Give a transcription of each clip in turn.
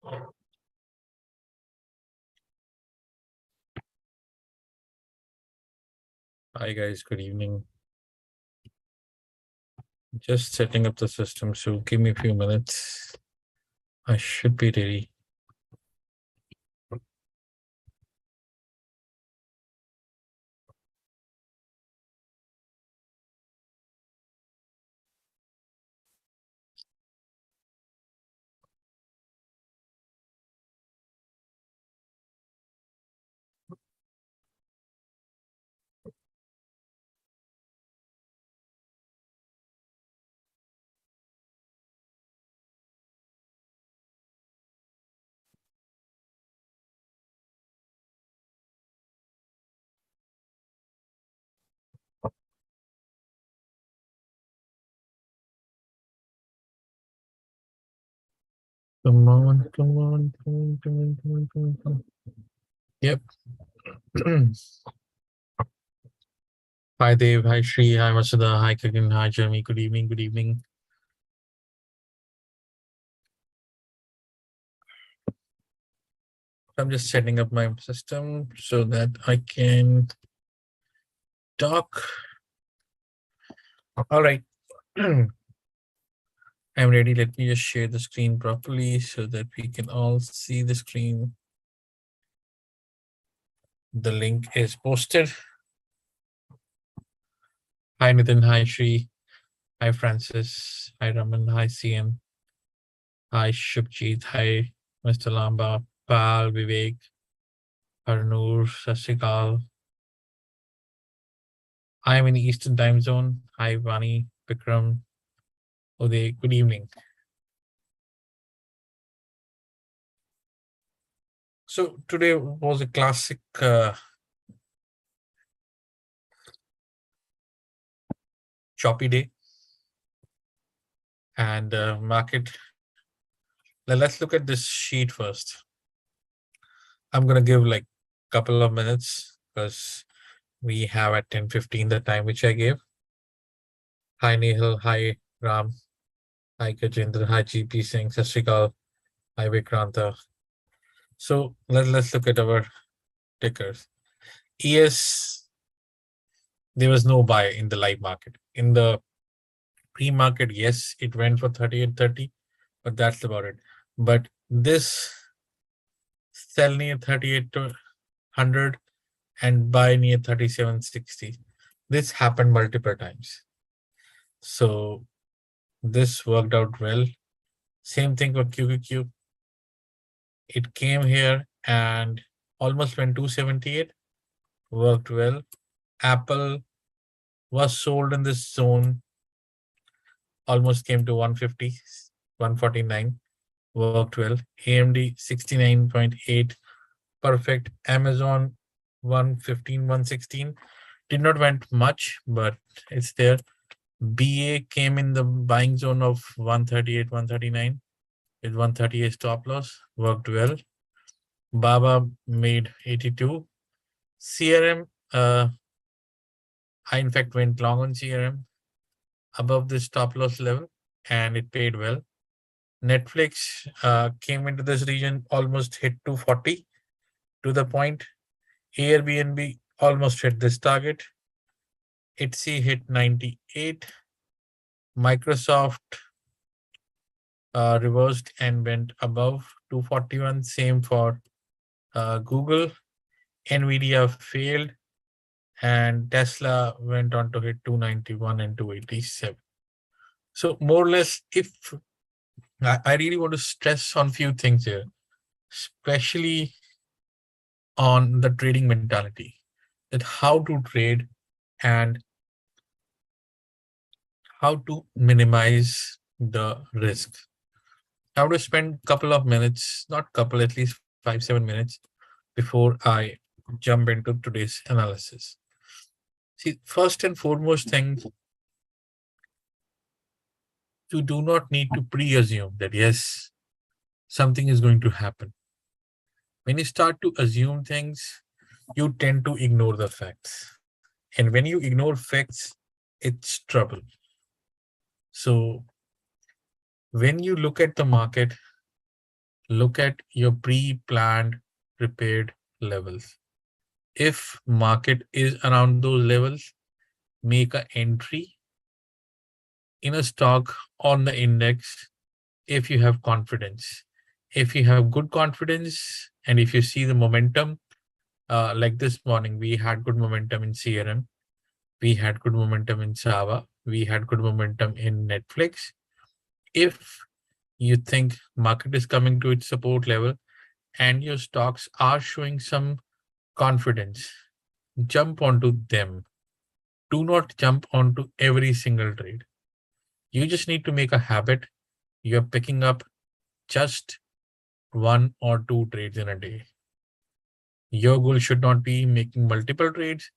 Hi guys, good evening. Just setting up the system, so give me a few minutes. I should be ready. Come on, come on, come on, come on, come on, come on, come on. Yep. Hi Dave, hi Shri, hi Masuda, hi Kagan, hi Jeremy. Good evening, good evening. I'm just setting up my system so that I can talk. All right. I'm ready. Let me just share the screen properly so that we can all see the screen. The link is posted. Hi Nitin, hi Shri, hi Francis, hi Raman, hi CM, hi Shubjeet, hi Mr. Lamba, Pal, Vivek, Harnoor, Sasikal. I am in the Eastern time zone. Hi Vani, Vikram, Uday, good evening. So today was a classic choppy day, and market. Let's look at this sheet first. I'm gonna give like a couple of minutes because we have at 10:15 the time which I gave. Hi Nehal, hi Ram, hi Gajendra, hi GP Singh, Sat Shri Akal, hi Vikranta. So let's look at our tickers. ES, there was no buy in the live market. In the pre-market, yes, it went for 38.30, but that's about it. But this sell near 38,100 and buy near 37.60. This happened multiple times. So this worked out well. Same thing for QQQ. It came here and almost went 278, worked well. Apple was sold in this zone, almost came to 150, 149, worked well. AMD 69.8, perfect. Amazon 115, 116, did not went much, but it's there. BA came in the buying zone of 138, 139 with 138 stop loss, worked well. Baba made 82. CRM, I in fact went long on CRM above the stop loss level and it paid well. Netflix came into this region, almost hit 240 to the point. Airbnb almost hit this target. Etsy hit 98. Microsoft reversed and went above 241. Same for Google. Nvidia failed and Tesla went on to hit 291 and 287. So more or less, if I really want to stress on few things here, especially on the trading mentality, that how to trade and how to minimize the risk. I would spend a couple of minutes, not couple, at least 5-7 minutes before I jump into today's analysis. See, first and foremost thing, you do not need to pre-assume that yes, something is going to happen. When you start to assume things, you tend to ignore the facts. And when you ignore facts, it's trouble. So when you look at the market, look at your pre-planned prepared levels. If market is around those levels, make an entry in a stock on the index if you have confidence. If you have good confidence and if you see the momentum, like this morning, we had good momentum in CRM, we had good momentum in Java, we had good momentum in Netflix. If you think market is coming to its support level and your stocks are showing some confidence, jump onto them. Do not jump onto every single trade. You just need to make a habit. You're picking up just 1 or 2 trades in a day. Your goal should not be making multiple trades,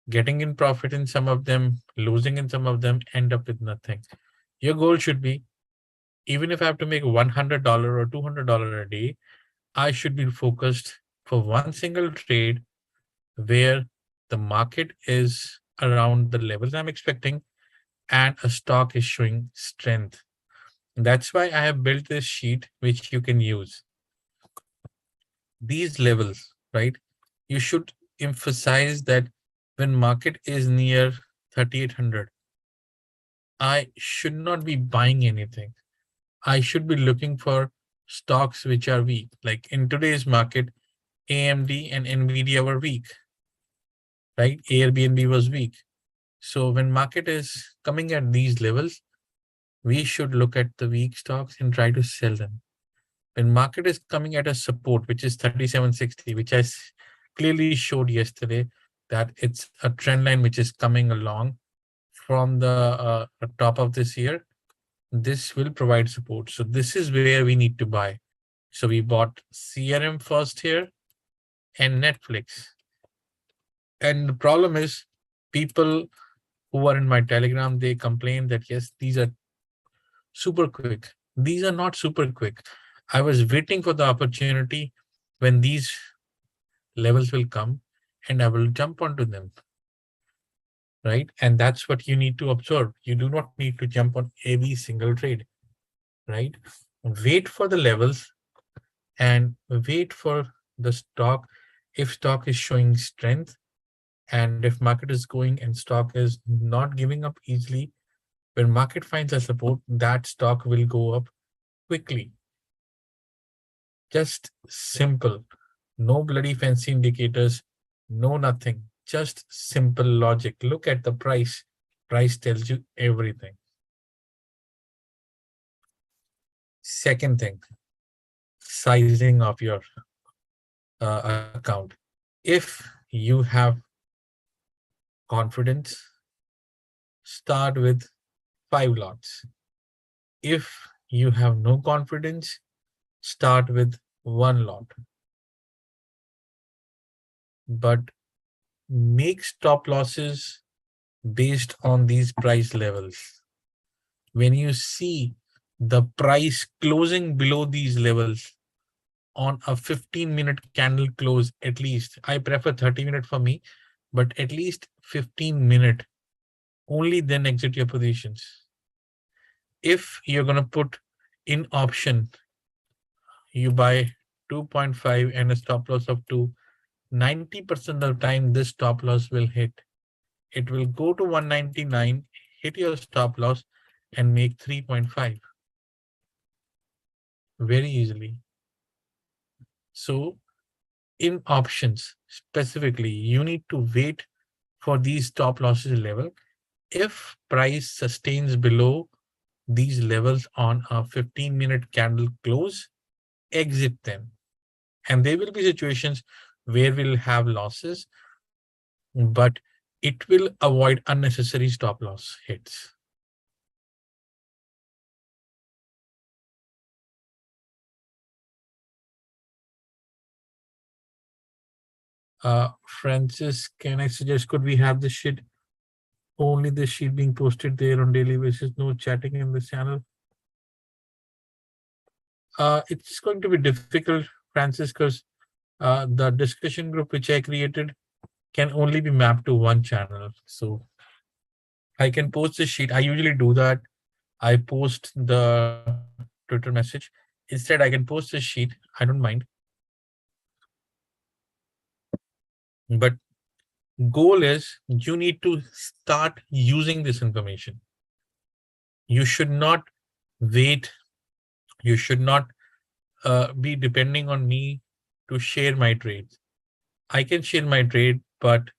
getting in profit in some of them, losing in some of them, end up with nothing. Your goal should be, even if I have to make $100 or $200 a day, I should be focused for one single trade where the market is around the levels I'm expecting and a stock is showing strength. That's why I have built this sheet, which you can use. These levels, right? You should emphasize that when market is near 3800, I should not be buying anything. I should be looking for stocks which are weak. Like in today's market, AMD and Nvidia were weak, right? Airbnb was weak. So when market is coming at these levels, we should look at the weak stocks and try to sell them. When market is coming at a support, which is 3760, which I clearly showed yesterday that it's a trend line which is coming along from the top of this year, this will provide support. So this is where we need to buy. So we bought CRM first here and Netflix. And the problem is people who are in my Telegram, they complain that yes, these are super quick. These are not super quick. I was waiting for the opportunity when these levels will come and I will jump onto them. Right. And that's what you need to observe. You do not need to jump on every single trade. Right. Wait for the levels and wait for the stock. If stock is showing strength and if market is going and stock is not giving up easily, when market finds a support, that stock will go up quickly. Just simple. No bloody fancy indicators, no nothing. Just simple logic. Look at the price. Price tells you everything. Second thing, sizing of your account. If you have confidence, start with 5 lots. If you have no confidence, start with 1 lot. But make stop losses based on these price levels. When you see the price closing below these levels on a 15-minute candle close, at least, I prefer 30-minute for me, but at least 15-minute, only then exit your positions. If you're going to put in option, you buy 2.5 and a stop loss of 2, 90% of the time this stop loss will hit. It will go to 199, hit your stop loss and make 3.5 very easily. So in options specifically, you need to wait for these stop losses level. If price sustains below these levels on a 15-minute candle close, exit them. And there will be situations where we'll have losses, but it will avoid unnecessary stop loss hits. Francis, can I suggest, could we have the sheet, only the sheet being posted there on daily basis, no chatting in this channel? It's going to be difficult, Francis, because the discussion group which I created can only be mapped to one channel. So I can post the sheet. I usually do that. I post the Twitter message Instead, I can post this sheet. I don't mind. But goal is you need to start using this information. You should not wait. You should not be depending on me to share my trades. I can share my trade, but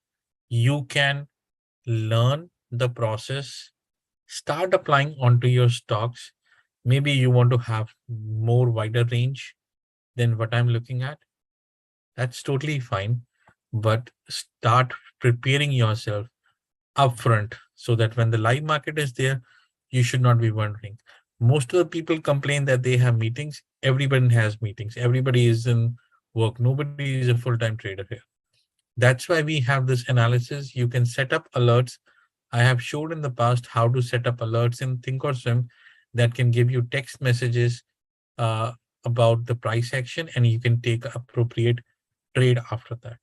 you can learn the process, start applying onto your stocks. Maybe you want to have more wider range than what I'm looking at. That's totally fine. But start preparing yourself upfront so that when the live market is there, you should not be wondering. Most of the people complain that they have meetings. Everybody has meetings. Everybody is in work. Nobody is a full-time trader here. That's why we have this analysis. You can set up alerts. I have showed in the past how to set up alerts in Thinkorswim that can give you text messages uh, about the price action, and you can take appropriate trade after that.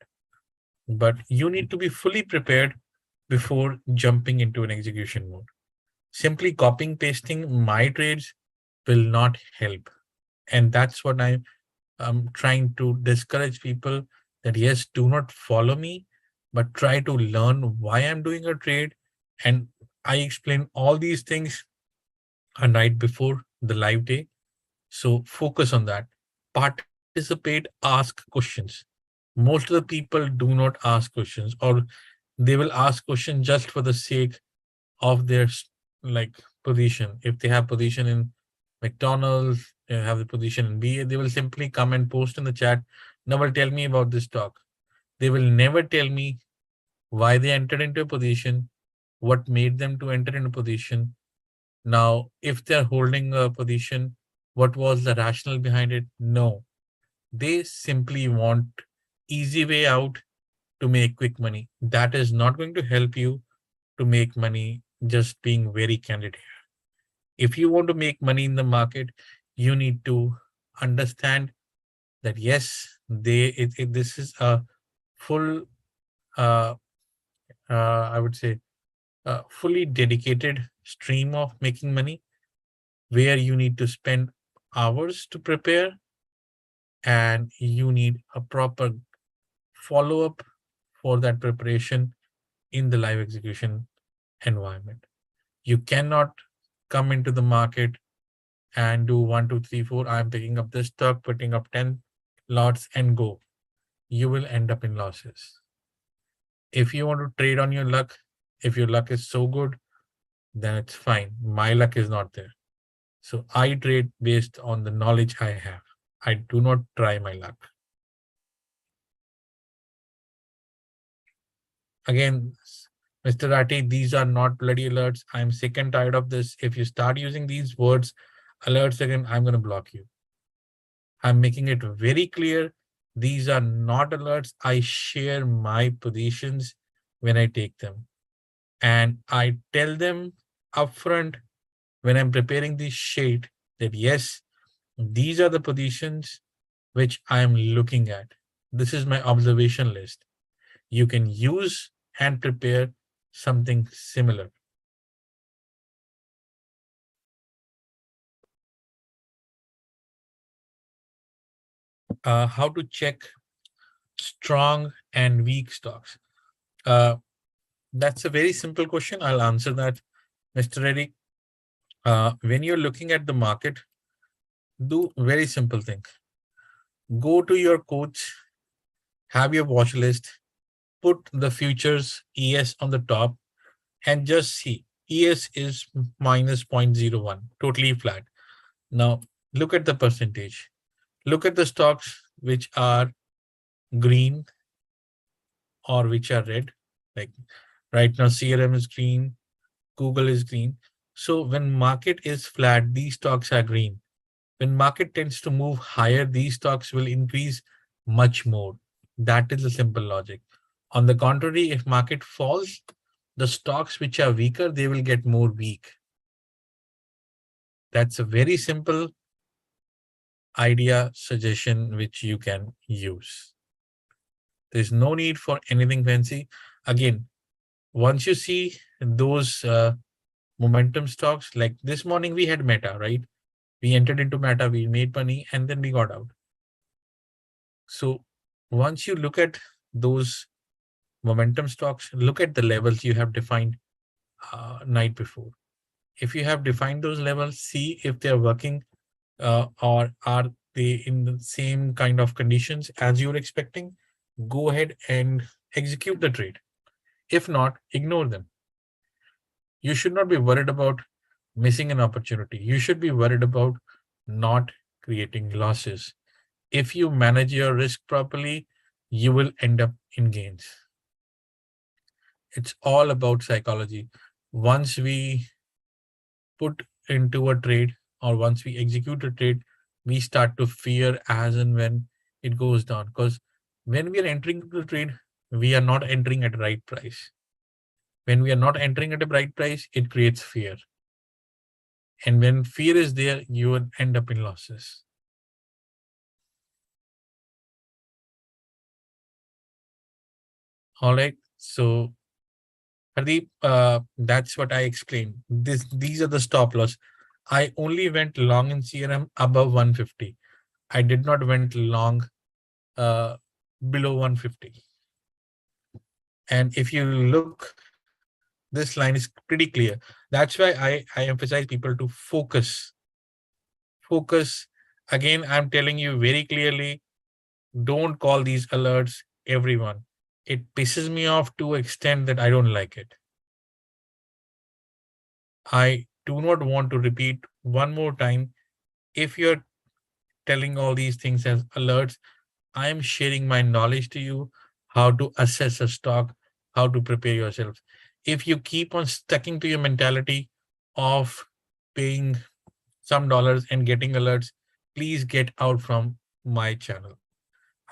But you need to be fully prepared before jumping into an execution mode. Simply copying pasting my trades will not help. And that's what I'm trying to discourage people that yes, do not follow me, but try to learn why I'm doing a trade. And I explain all these things a night before the live day. So focus on that. Participate, ask questions. Most of the people do not ask questions, or they will ask questions just for the sake of their like position. If they have position in McDonald's, they have the position in BA, they will simply come and post in the chat, "Never tell me about this stock." They will never tell me why they entered into a position, what made them to enter into a position. Now, if they're holding a position, what was the rationale behind it? No, they simply want easy way out to make quick money. That is not going to help you to make money, just being very candid here. If you want to make money in the market, you need to understand that yes, this is a full, uh, I would say, fully dedicated stream of making money where you need to spend hours to prepare, and you need a proper follow up for that preparation in the live execution environment. You cannot come into the market and do 1, 2, 3, 4. I'm picking up this stock, putting up 10 lots and go. You will end up in losses. If you want to trade on your luck, if your luck is so good, then it's fine. My luck is not there. So I trade based on the knowledge I have. I do not try my luck. Again, Mr. Ratty, these are not bloody alerts. I'm sick and tired of this. If you start using these words, alerts again, I'm going to block you. I'm making it very clear. These are not alerts. I share my positions when I take them. And I tell them upfront when I'm preparing this sheet that yes, these are the positions which I'm looking at. This is my observation list. You can use and prepare something similar. How to check strong and weak stocks? That's a very simple question. I'll answer that, Mr. Reddy. When you're looking at the market, do very simple thing. Go to your coach, have your watch list, put the futures ES on the top, and just see. ES is minus 0.01, totally flat. Now, look at the percentage. Look at the stocks which are green or which are red. Like right now, CRM is green, Google is green. So when market is flat, these stocks are green. When market tends to move higher, these stocks will increase much more. That is the simple logic. On the contrary, if market falls, the stocks which are weaker, they will get more weak. That's a very simple idea suggestion which you can use. There's no need for anything fancy. Again, once you see those momentum stocks, like this morning we had Meta, right? We entered into Meta, we made money, and then we got out. So once you look at those momentum stocks, look at the levels you have defined night before. If you have defined those levels, see if they're working or are they in the same kind of conditions as you're expecting. Go ahead and execute the trade. If not, ignore them. You should not be worried about missing an opportunity. You should be worried about not creating losses. If you manage your risk properly, you will end up in gains. It's all about psychology. Once we put into a trade or once we execute a trade, we start to fear as and when it goes down. Because when we are entering the trade, we are not entering at the right price. When we are not entering at a right price, it creates fear. And when fear is there, you will end up in losses. All right. So, Hardeep, that's what I explained. These are the stop loss. I only went long in CRM above 150. I did not went long uh, below 150. And if you look, this line is pretty clear. That's why I emphasize people to focus. Focus. Again, I'm telling you very clearly, don't call these alerts everyone. It pisses me off to an extent that I don't like it. I do not want to repeat one more time. If you're telling all these things as alerts, I am sharing my knowledge to you, how to assess a stock, how to prepare yourself. If you keep on sticking to your mentality of paying some dollars and getting alerts, please get out from my channel.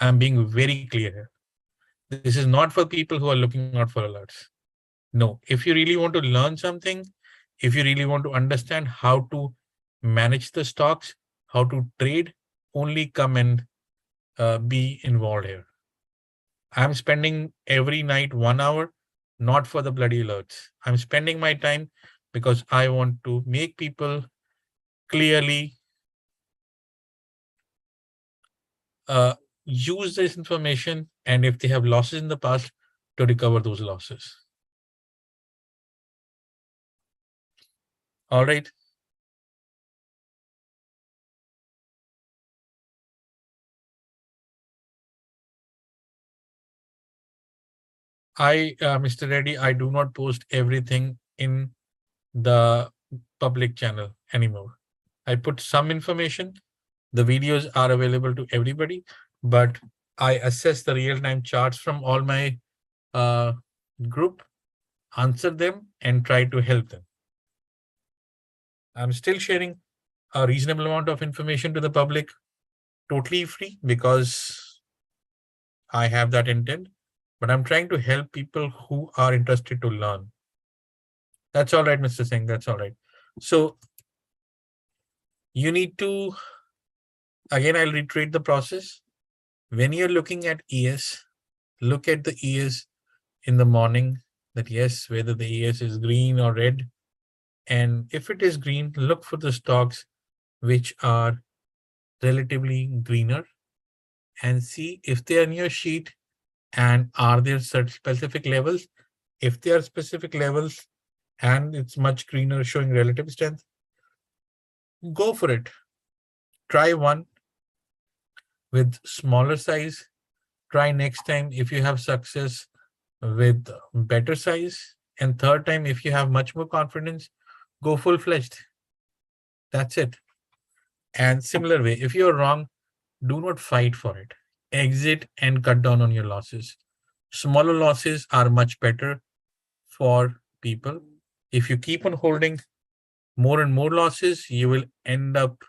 I'm being very clear here. This is not for people who are looking out for alerts. No, if you really want to learn something, if you really want to understand how to manage the stocks, how to trade, only come and be involved here. I'm spending every night 1 hour, not for the bloody alerts. I'm spending my time because I want to make people clearly uh, use this information, and if they have losses in the past, to recover those losses. All right. Mr. Reddy, I do not post everything in the public channel anymore. I put some information. The videos are available to everybody, but I assess the real-time charts from all my uh, group, answer them, and try to help them. I'm still sharing a reasonable amount of information to the public, totally free, because I have that intent, but I'm trying to help people who are interested to learn. That's all right, Mr. Singh. That's all right. So you need to, again, I'll reiterate the process. When you're looking at ES, look at the ES in the morning, that yes, whether the ES is green or red. And if it is green, look for the stocks which are relatively greener and see if they are in your sheet and are there certain specific levels. If there are specific levels and it's much greener showing relative strength, go for it. Try one with smaller size. Try next time if you have success with better size. And third time, if you have much more confidence, go full-fledged. That's it. And similar way, if you're wrong, do not fight for it. Exit and cut down on your losses. Smaller losses are much better for people. If you keep on holding more and more losses, you will end up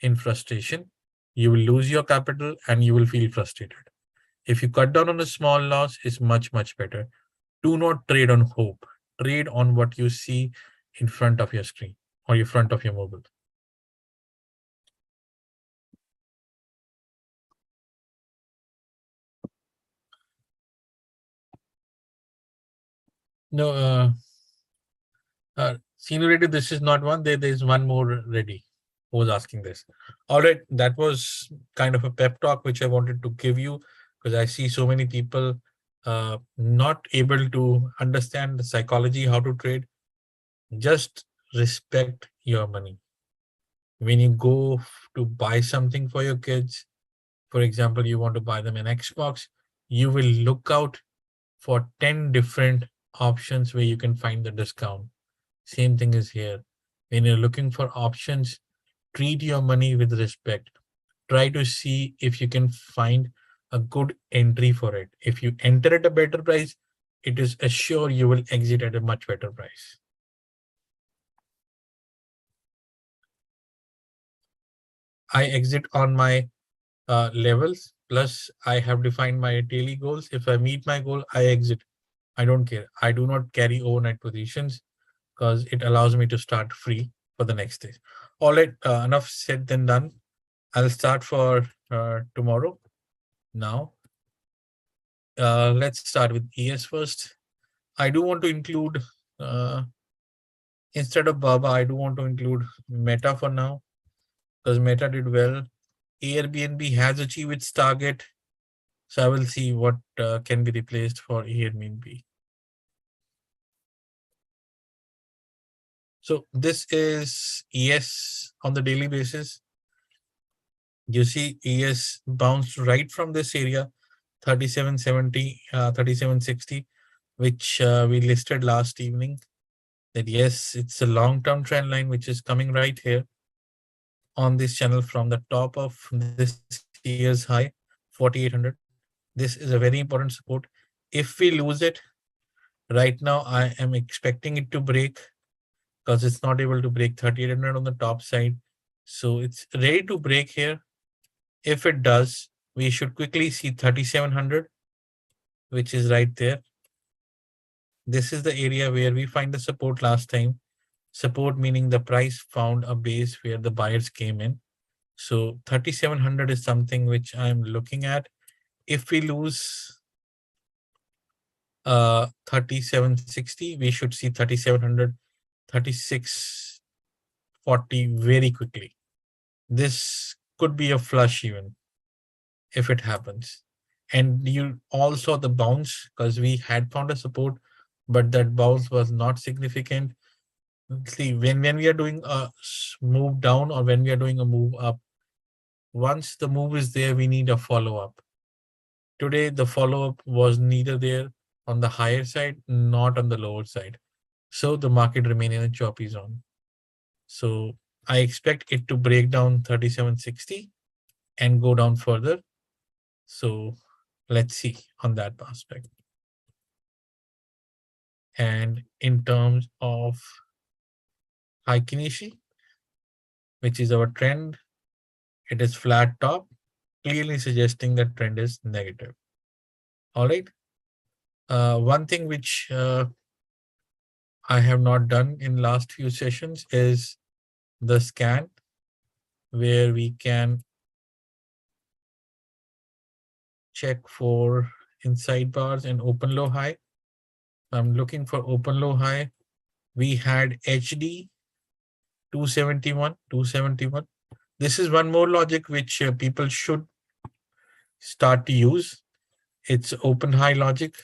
in frustration. You will lose your capital and you will feel frustrated. If you cut down on a small loss, it's much, much better. Do not trade on hope. Trade on what you see in front of your screen or in front of your mobile. No, Senior, this is not one. There is one more ready. who was asking this. All right, that was kind of a pep talk which I wanted to give you, because I see so many people not able to understand the psychology, how to trade. Just respect your money. When you go to buy something for your kids, for example, you want to buy them an Xbox, you will look out for 10 different options where you can find the discount. Same thing is here. When you're looking for options, treat your money with respect. Try to see if you can find a good entry for it. If you enter at a better price, it is assured you will exit at a much better price. I exit on my levels, plus I have defined my daily goals. If I meet my goal, I exit. I don't care. I do not carry overnight positions because it allows me to start free for the next day. All right, enough said than done. I'll start for tomorrow. Now, let's start with ES first. I do want to include, instead of Baba, I do want to include Meta for now, because Meta did well. Airbnb has achieved its target. So I will see what can be replaced for Airbnb. So this is ES on the daily basis. You see ES bounced right from this area, 3770, 3760, which we listed last evening. That yes, it's a long-term trend line which is coming right here on this channel from the top of this year's high, 4800. This is a very important support. If we lose it, right now I am expecting it to break, because it's not able to break 3800 on the top side. So it's ready to break here. If it does, we should quickly see 3700, which is right there. This is the area where we find the support last time. Support meaning the price found a base where the buyers came in. So 3700 is something which I'm looking at. If we lose 3760, we should see 3700, 3640 very quickly. This could be a flush even if it happens. And you all saw the bounce, because we had found a support, but that bounce was not significant. See, when we are doing a move down or when we are doing a move up, once the move is there, we need a follow-up. Today, the follow-up was neither there on the higher side, not on the lower side. So the market remained in a choppy zone. So I expect it to break down 3760 and go down further. So let's see on that aspect. And in terms of Heikin Nishi, which is our trend, it is flat top, clearly suggesting that trend is negative. All right. One thing which I have not done in last few sessions is the scan, where we can check for inside bars and open low high. I'm looking for open low high. We had HD 271, 271. This is one more logic which people should start to use. It's open high logic,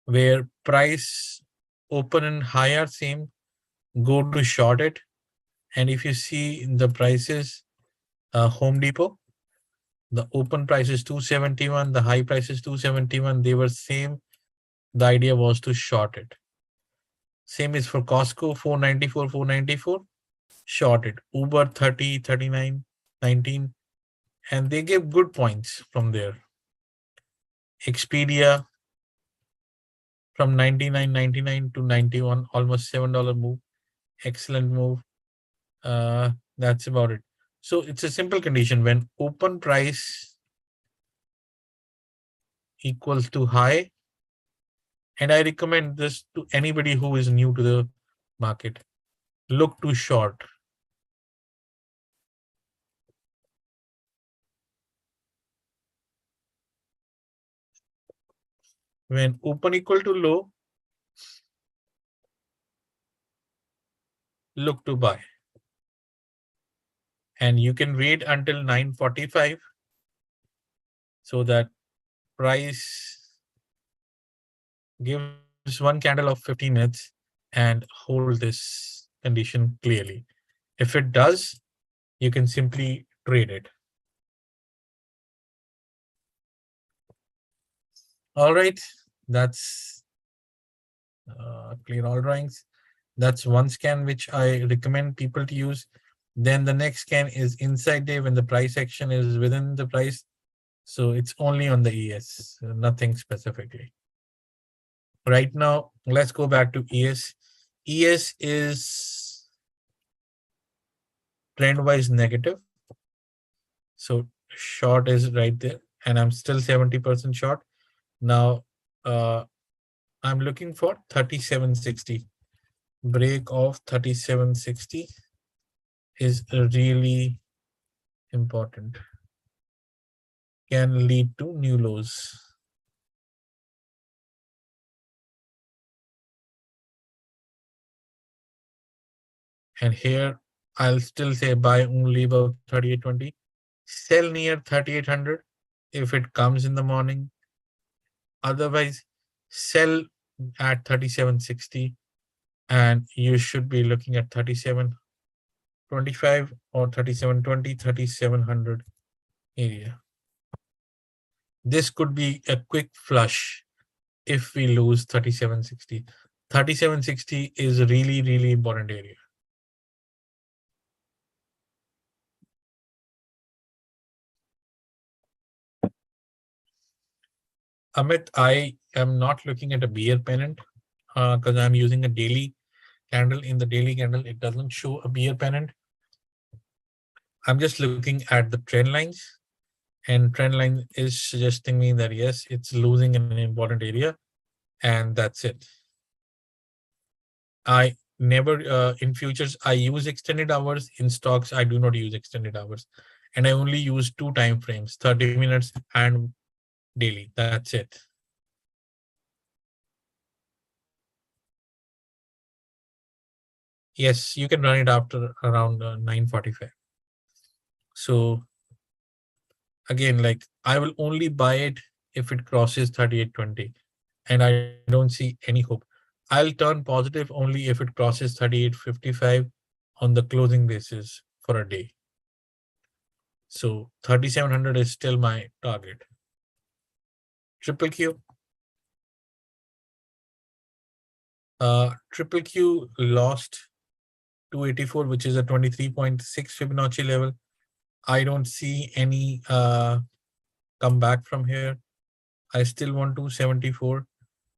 where price open and high are same, go to short it. And if you see the prices, Home Depot, the open price is 271, the high price is 271. They were same. The idea was to short it. Same is for Costco, 494, 494, short it. Uber 30, 39, 19, and they gave good points from there. Expedia from 99.99 to 91, almost $7 move. Excellent move. That's about it. So it's a simple condition. When open price equals to high, and I recommend this to anybody who is new to the market, look to short. When open equal to low, look to buy. and you can wait until 9:45 so that price gives one candle of 15 minutes and hold this condition clearly. If it does, you can simply trade it. All right, that's clear all drawings. That's one scan which I recommend people to use. Then the next scan is inside day when the price action is within the price. So it's only on the ES, nothing specifically. Right now, let's go back to ES. ES is trend-wise negative. So short is right there, and I'm still 70% short. Now, I'm looking for 3760. Break of 3760 is really important. Can lead to new lows. And here, I'll still say buy only above 3820. Sell near 3800 if it comes in the morning. Otherwise, sell at 3760 and you should be looking at 3725 or 3720, 3700 area. This could be a quick flush if we lose 3760. 3760 is a really, really important area. Amit, I am not looking at a bear pennant because I'm using a daily candle. In the daily candle, it doesn't show a bear pennant. I'm just looking at the trend lines, and trend line is suggesting me that yes, it's losing an important area, and that's it. I never in futures I use extended hours. In stocks, I do not use extended hours, and I only use two time frames: 30 minutes and daily. That's it. Yes, you can run it after around 9:45. So again, like I will only buy it if it crosses 3820, and I don't see any hope. I'll turn positive only if it crosses 3855 on the closing basis for a day. So 3700 is still my target. Triple Q. Triple Q lost 284, which is a 23.6 Fibonacci level. I don't see any comeback from here. I still want 274.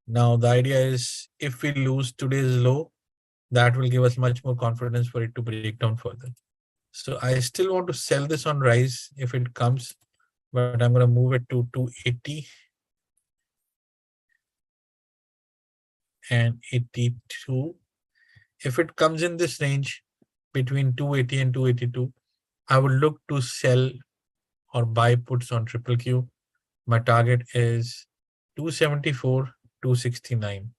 Now the idea is if we lose today's low, that will give us much more confidence for it to break down further. So I still want to sell this on rise if it comes, but I'm going to move it to 280 and 82. If it comes in this range between 280 and 282, I will look to sell or buy puts on triple Q. My target is 274, 269.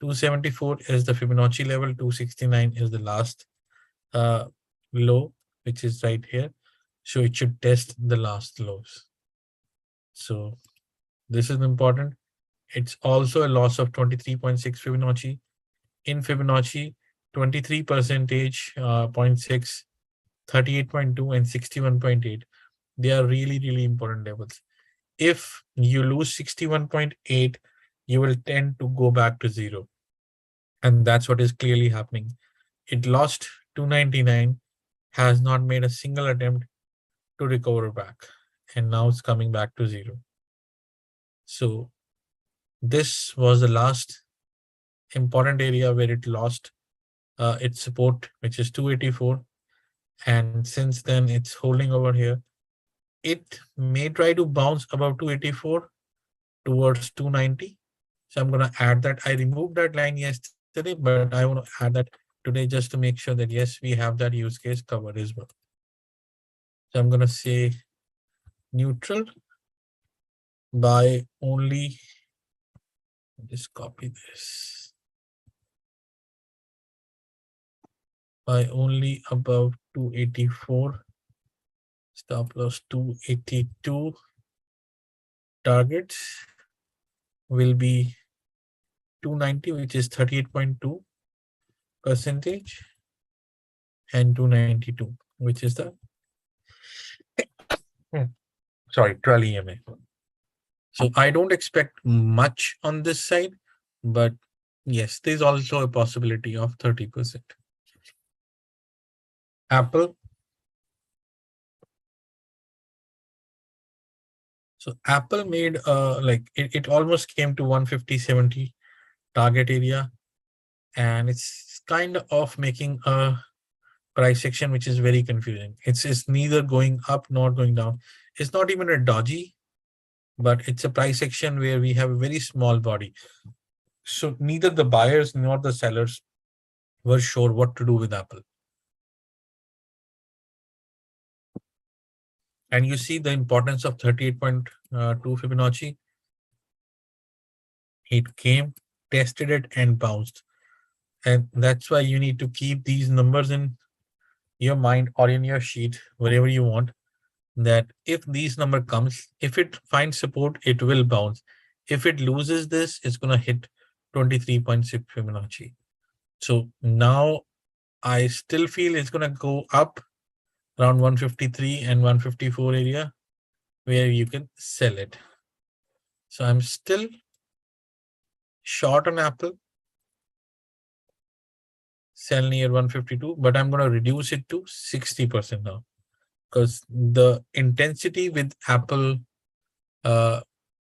274 is the Fibonacci level, 269 is the last low, which is right here. So it should test the last lows. So this is important. It's also a loss of 23.6 Fibonacci. In Fibonacci, 23 percentage, 0.6, 38.2 and 61.8. They are really, really important levels. If you lose 61.8, you will tend to go back to zero. And that's what is clearly happening. It lost 299, has not made a single attempt to recover back. And now it's coming back to zero. So this was the last important area where it lost its support, which is 284. And since then, it's holding over here. It may try to bounce above 284 towards 290. So I'm going to add that. I removed that line yesterday, but I want to add that today just to make sure that yes, we have that use case covered as well. So I'm going to say neutral by only, just copy this, by only above 284 Stop loss 282. Targets will be 290, which is 38.2 percentage, and 292, which is the sorry 12 EMA. So I don't expect much on this side, but yes, there's also a possibility of 30%. Apple. So Apple made like it almost came to 150-70 target area, and it's kind of making a price action which is very confusing. It's neither going up nor going down. It's not even a dodgy, but it's a price action where we have a very small body. So neither the buyers nor the sellers were sure what to do with Apple. And you see the importance of 38.2 Fibonacci. It came, tested it, and bounced. And that's why you need to keep these numbers in your mind or in your sheet, wherever you want, that if these number comes, if it finds support, it will bounce. If it loses this, it's going to hit 23.6 Fibonacci. So now I still feel it's going to go up around 153 and 154 area where you can sell it. So I'm still short on Apple, sell near 152, but I'm going to reduce it to 60% now, because the intensity with Apple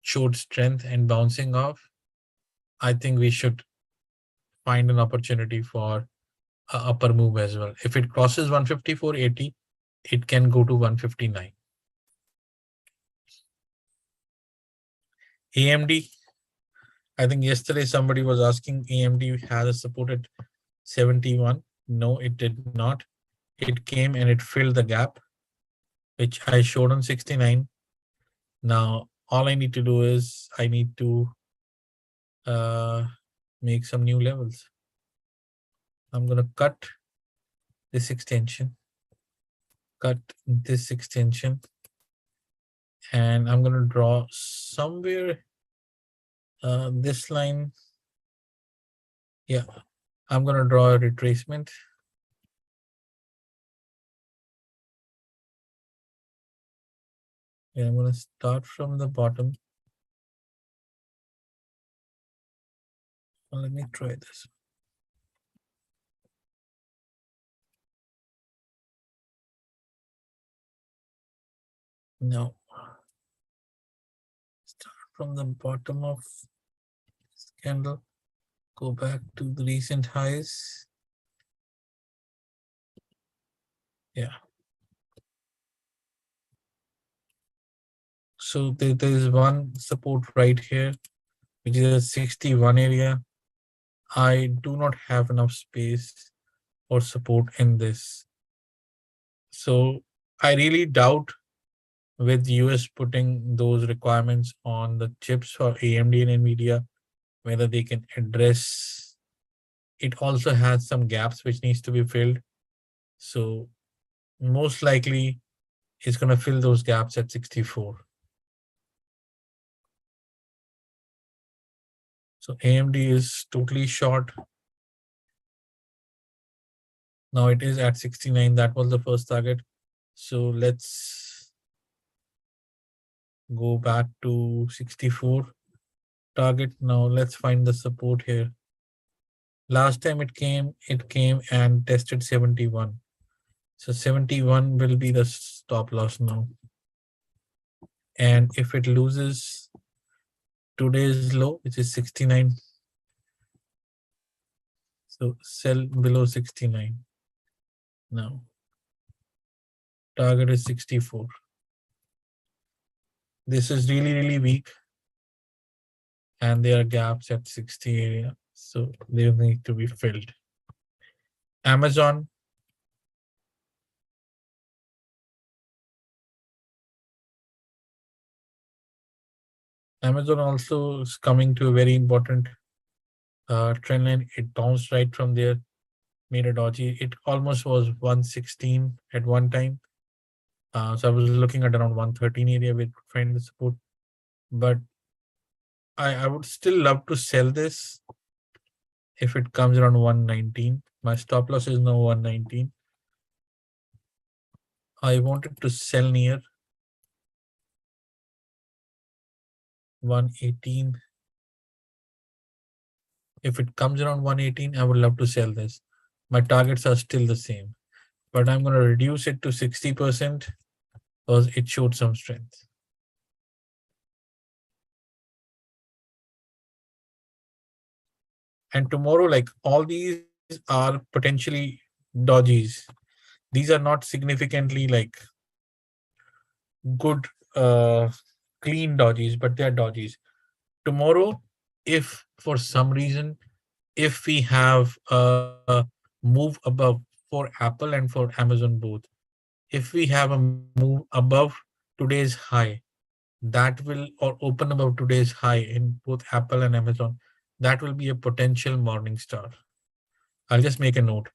showed strength and bouncing off. I think we should find an opportunity for a upper move as well. If it crosses 154.80, it can go to 159. AMD, I think yesterday somebody was asking AMD has a support at 71. No, it did not. It came and it filled the gap, which I showed on 69. Now, all I need to do is I need to make some new levels. I'm going to cut this extension, and I'm going to draw somewhere this line. Yeah, I'm going to draw a retracement. Yeah, I'm going to start from the bottom. Let me try this. No. Start from the bottom of this candle. Go back to the recent highs. Yeah. So there is one support right here, which is a 61 area. I do not have enough space or support in this. So I really doubt with US putting those requirements on the chips for AMD and NVIDIA, whether they can address. It also has some gaps which needs to be filled. So most likely it's going to fill those gaps at 64. So AMD is totally short. Now it is at 69. That was the first target. So let's go back to 64 target. Now let's find the support here. Last time it came and tested 71. So 71 will be the stop loss now. And if it loses today's low, which is 69, so sell below 69. Now target is 64. This is really weak, and there are gaps at 60 area, so they need to be filled. Amazon. Amazon also is coming to a very important trend line. It bounced right from there, made a dodgy. It almost was 116 at one time. So I was looking at around 113 area where to find the support, but I would still love to sell this if it comes around 119. My stop loss is now 119. I wanted to sell near 118. If it comes around 118, I would love to sell this. My targets are still the same, but I'm going to reduce it to 60% because it showed some strength. And tomorrow, like all these are potentially dodgies. These are not significantly like good, clean dodgies, but they're dodgies. Tomorrow, if for some reason, if we have a move above for Apple and for Amazon both, if we have a move above today's high, that will, or open above today's high in both Apple and Amazon, that will be a potential morning star. I'll just make a note.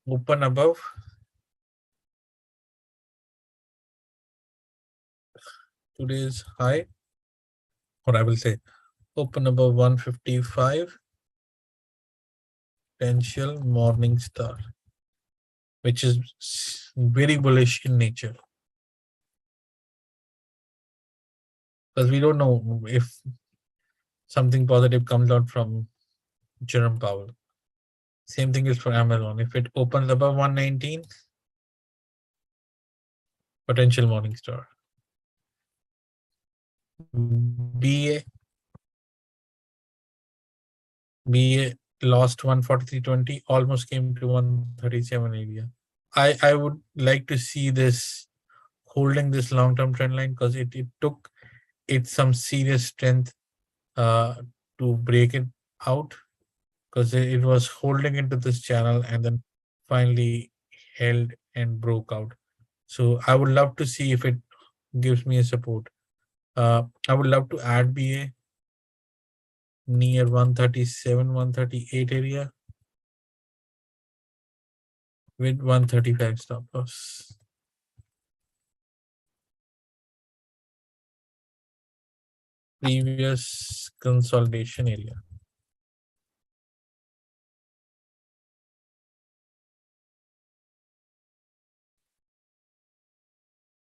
Open above today's high, or I will say open above 155, potential morning star, which is very bullish in nature. Because we don't know if something positive comes out from Jerome Powell. Same thing is for Amazon. If it opens above 119, potential morning star. BA BA lost 143.20, almost came to 137 area. I would like to see this holding this long-term trend line because it took it some serious strength to break it out, because it was holding into this channel and then finally held and broke out. So I would love to see if it gives me a support. I would love to add BA near 137, 138 area with 135 stop loss. Previous consolidation area.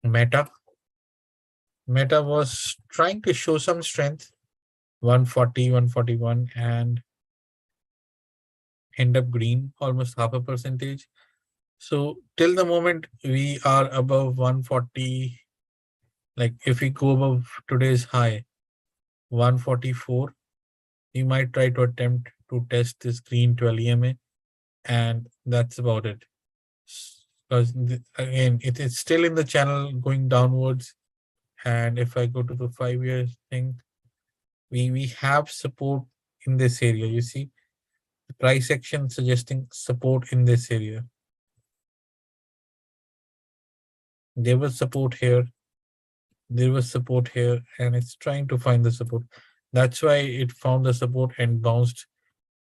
Meta. Meta was trying to show some strength, 140, 141, and end up green, almost half a percentage. So till the moment we are above 140, like if we go above today's high, 144, we might try to attempt to test this green 12 EMA, and that's about it. Because again, it is still in the channel going downwards. And if I go to the 5-year thing, we have support in this area. You see the price action suggesting support in this area. There was support here, there was support here, and it's trying to find the support. That's why it found the support and bounced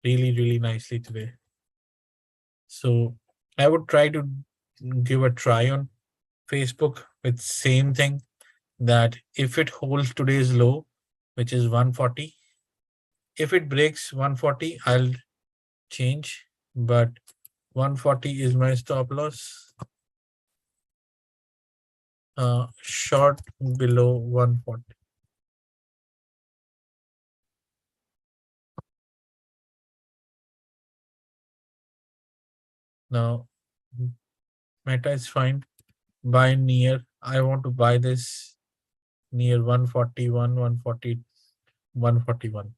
really nicely today. So I would try to give a try on Facebook with same thing, that if it holds today's low, which is 140, if it breaks 140, I'll change, but 140 is my stop loss. Short below 140. Now, Meta is fine. Buy near. I want to buy this near 141, 140, 141.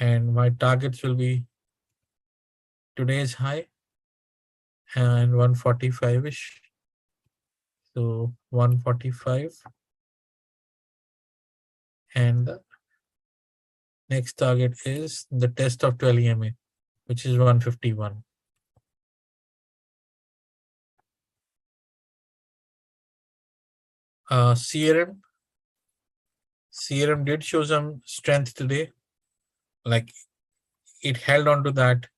And my targets will be today's high and 145-ish. So 145. And the next target is the test of 12 EMA, which is 151. CRM did show some strength today. Like it held on to that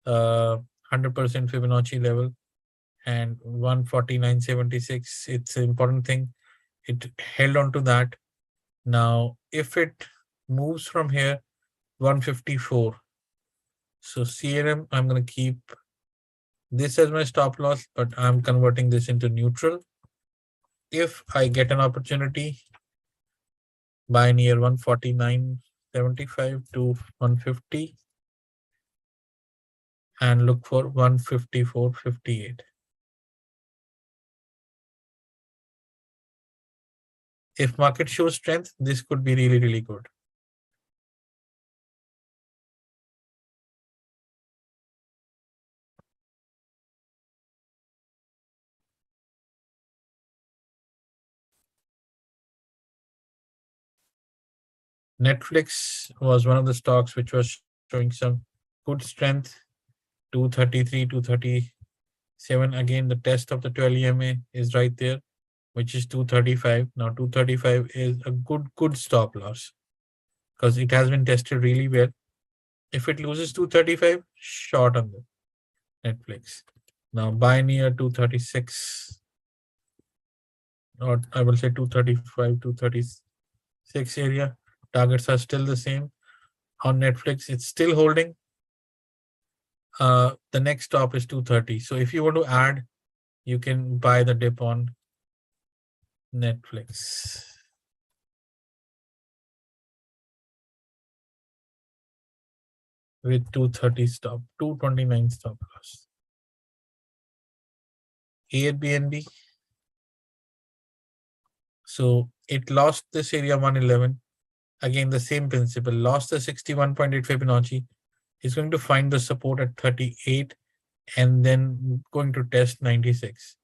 100% Fibonacci level and 149.76. It's an important thing. It held on to that. Now, if it moves from here, 154. So CRM, I'm going to keep this as my stop loss, but I'm converting this into neutral. If I get an opportunity, buy near 149.75 to 150 and look for 154.58. If market shows strength, this could be really, really good. Netflix was one of the stocks which was showing some good strength. 233, 237. Again, the test of the 12 EMA is right there, which is 235. Now 235 is a good stop loss because it has been tested really well. If it loses 235, short on the Netflix. Now buy near 236, or I will say 235, 236 area. Targets are still the same. On Netflix, it's still holding. The next stop is 230. So if you want to add, you can buy the dip on Netflix. With 230 stop, 229 stop loss. Airbnb. So it lost this area 111. Again, the same principle, lost the 61.8 Fibonacci. It's going to find the support at 38 and then going to test 96.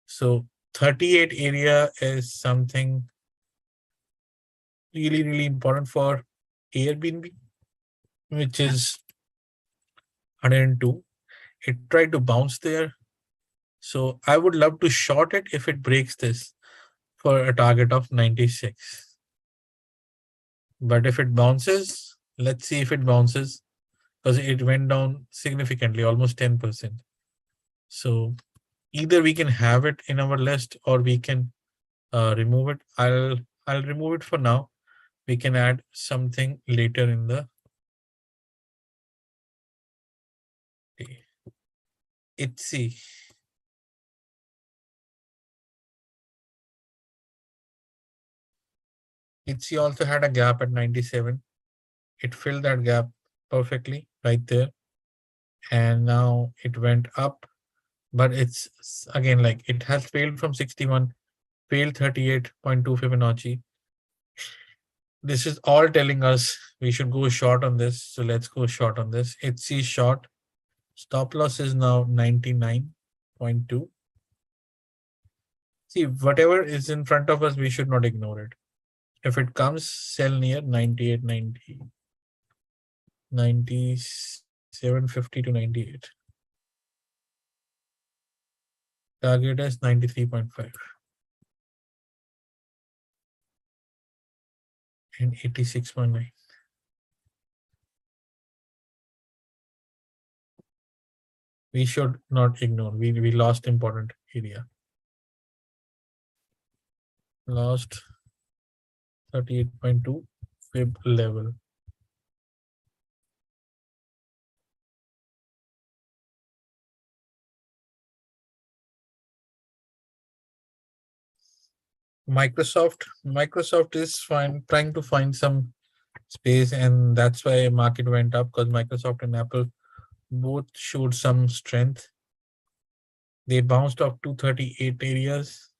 So 38 area is something really, really important for Airbnb, which is 102. It tried to bounce there. So I would love to short it if it breaks this for a target of 96. But if it bounces, let's see if it bounces, because it went down significantly, almost 10%. So either we can have it in our list or we can remove it. I'll remove it for now. We can add something later in the day. ITSI. ITSI also had a gap at 97. It filled that gap perfectly right there. And now it went up, but it's again like it has failed from 61, failed 38.2 Fibonacci. This is all telling us we should go short on this. So let's go short on this. ITSI short. Stop loss is now 99.2. See, whatever is in front of us, we should not ignore it. If it comes, sell near 98, 90, 97.50 to 98. Target is 93.5 and 86.9. We should not ignore. We lost important area. Lost 38.2 fib level. Microsoft is trying to find some space, and that's why market went up, because Microsoft and Apple both showed some strength. They bounced off 238 areas.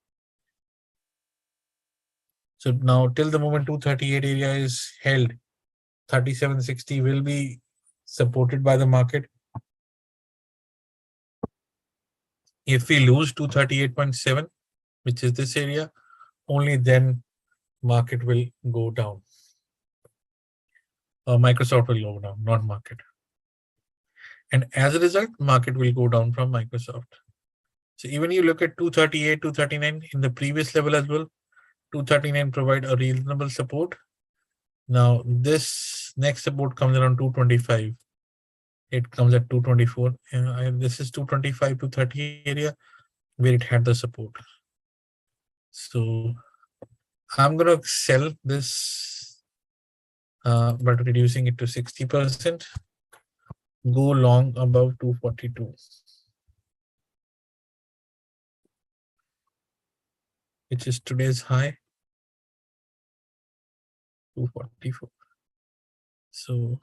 So now till the moment 238 area is held, 3760 will be supported by the market. If we lose 238.7, which is this area, only then market will go down. Microsoft will go down, not market. And as a result, market will go down from Microsoft. So even you look at 238, 239 in the previous level as well, 239 provide a reasonable support. Now this next support comes around 225. It comes at 224. And this is 225 to 30 area. where it had the support. So I'm gonna sell this, but reducing it to 60%. Go long above 242, which is today's high, 244. So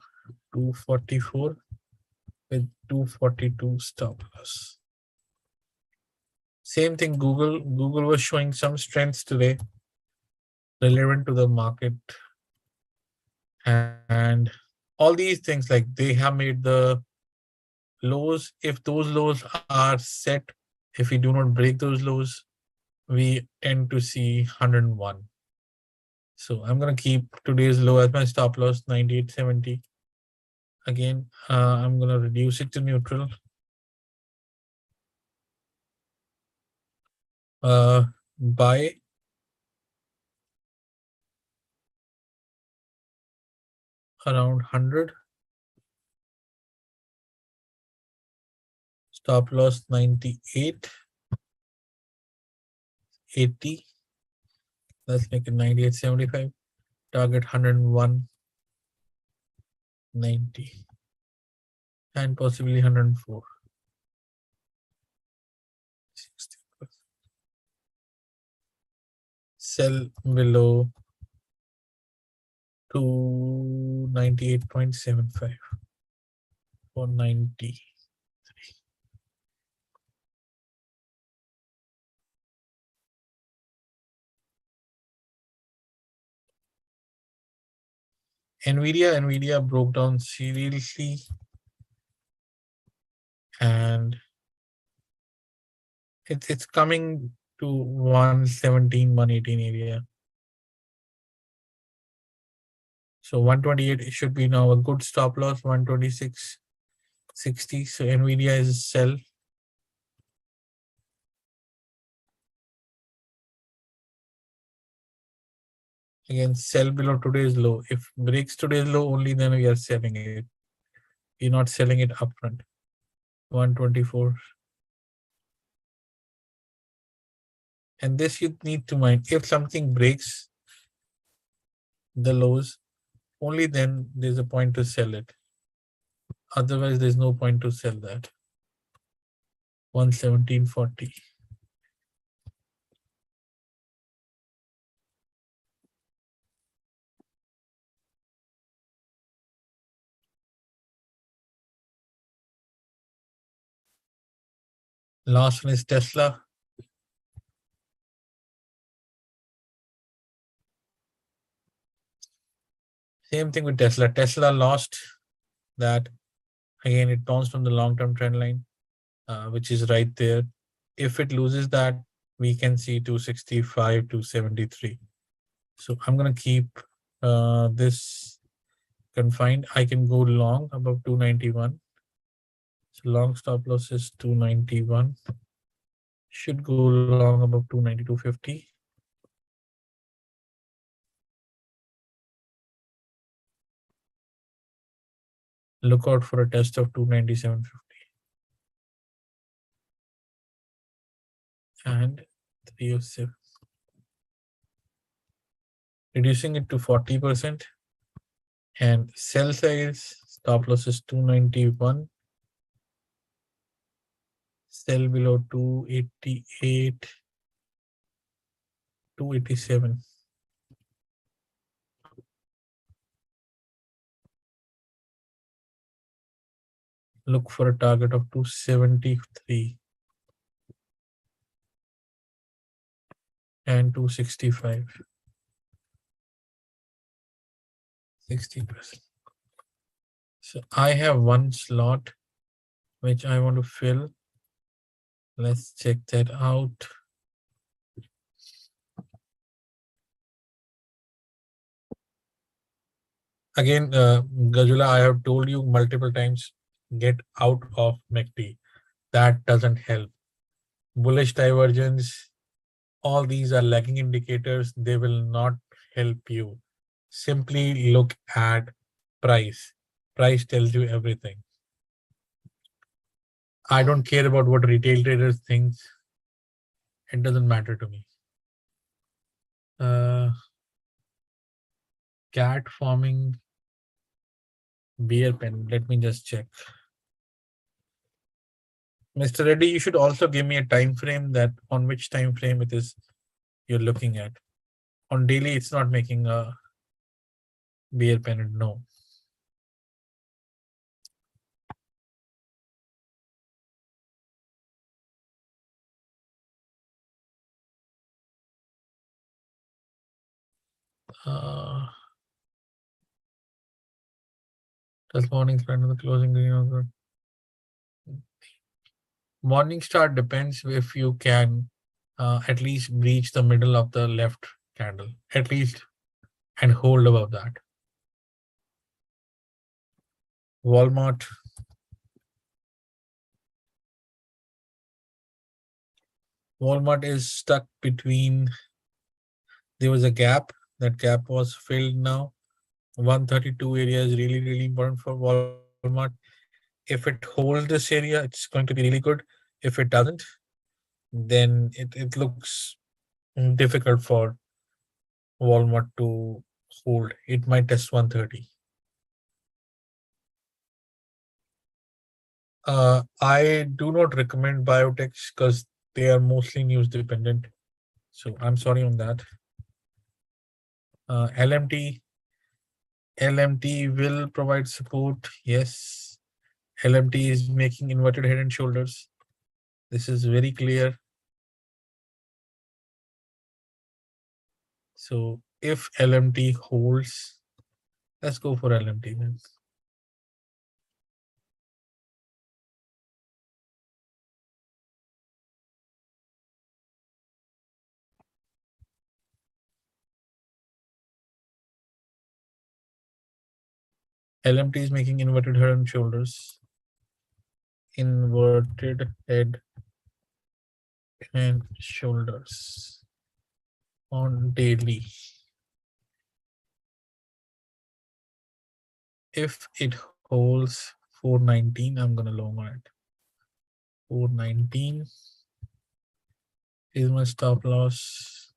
244 with 242 stop loss. Same thing, Google. Google was showing some strengths today relevant to the market. And all these things, like they have made the lows. If those lows are set, if we do not break those lows, we tend to see 101. So I'm going to keep today's low as my stop loss, 98.70. Again, I'm going to reduce it to neutral. Buy around 100. Stop loss 98, 80. Let's make it 98.75. Target 101, 90, and possibly 104. 60. Sell below 298.75 for 90. Nvidia broke down seriously, and it's coming to 117, 118 area. So 128 should be now a good stop loss, 126.60. So Nvidia is a sell. Again, sell below today's low. If breaks today's low, only then we are selling it. We're not selling it upfront. 124. And this you need to mind. If something breaks the lows, only then there's a point to sell it. Otherwise, there's no point to sell that. 117.40. Last one is Tesla. Same thing with Tesla. Tesla lost that. Again, it bounced from the long-term trend line, which is right there. If it loses that, we can see 265 to 73. So I'm going to keep this confined. I can go long above 291. So long stop loss is 291. Should go long above 292.50. Look out for a test of 297.50. And 307. Reducing it to 40%. And sell size stop loss is 291. Sell below 288, 287. Look for a target of 273 and 265. 60%. So I have one slot which I want to fill. Let's check that out. Again, Gajula, I have told you multiple times, get out of MACD. That doesn't help. Bullish divergence, all these are lagging indicators. They will not help you. Simply look at price. Price tells you everything. I don't care about what retail traders think. It doesn't matter to me. Cat forming beer pen. Let me just check. Mr. Reddy, you should also give me a time frame that on which time frame it is you're looking at. On daily, it's not making a beer pen. No. Uh, does morning start with the closing green or good? Morning start depends if you can at least reach the middle of the left candle, at least, and hold above that. Walmart. Walmart is stuck between, there was a gap. That gap was filled now. 132 area is really, really important for Walmart. If it holds this area, it's going to be really good. If it doesn't, then it looks difficult for Walmart to hold. It might test 130. I do not recommend biotechs because they are mostly news dependent. So I'm sorry on that. LMT, LMT will provide support. Yes, LMT is making inverted head and shoulders. This is very clear. So if LMT holds, let's go for LMT then. LMT is making inverted head and shoulders. Inverted head and shoulders on daily. If it holds 419, I'm gonna long on it. 419 is my stop loss.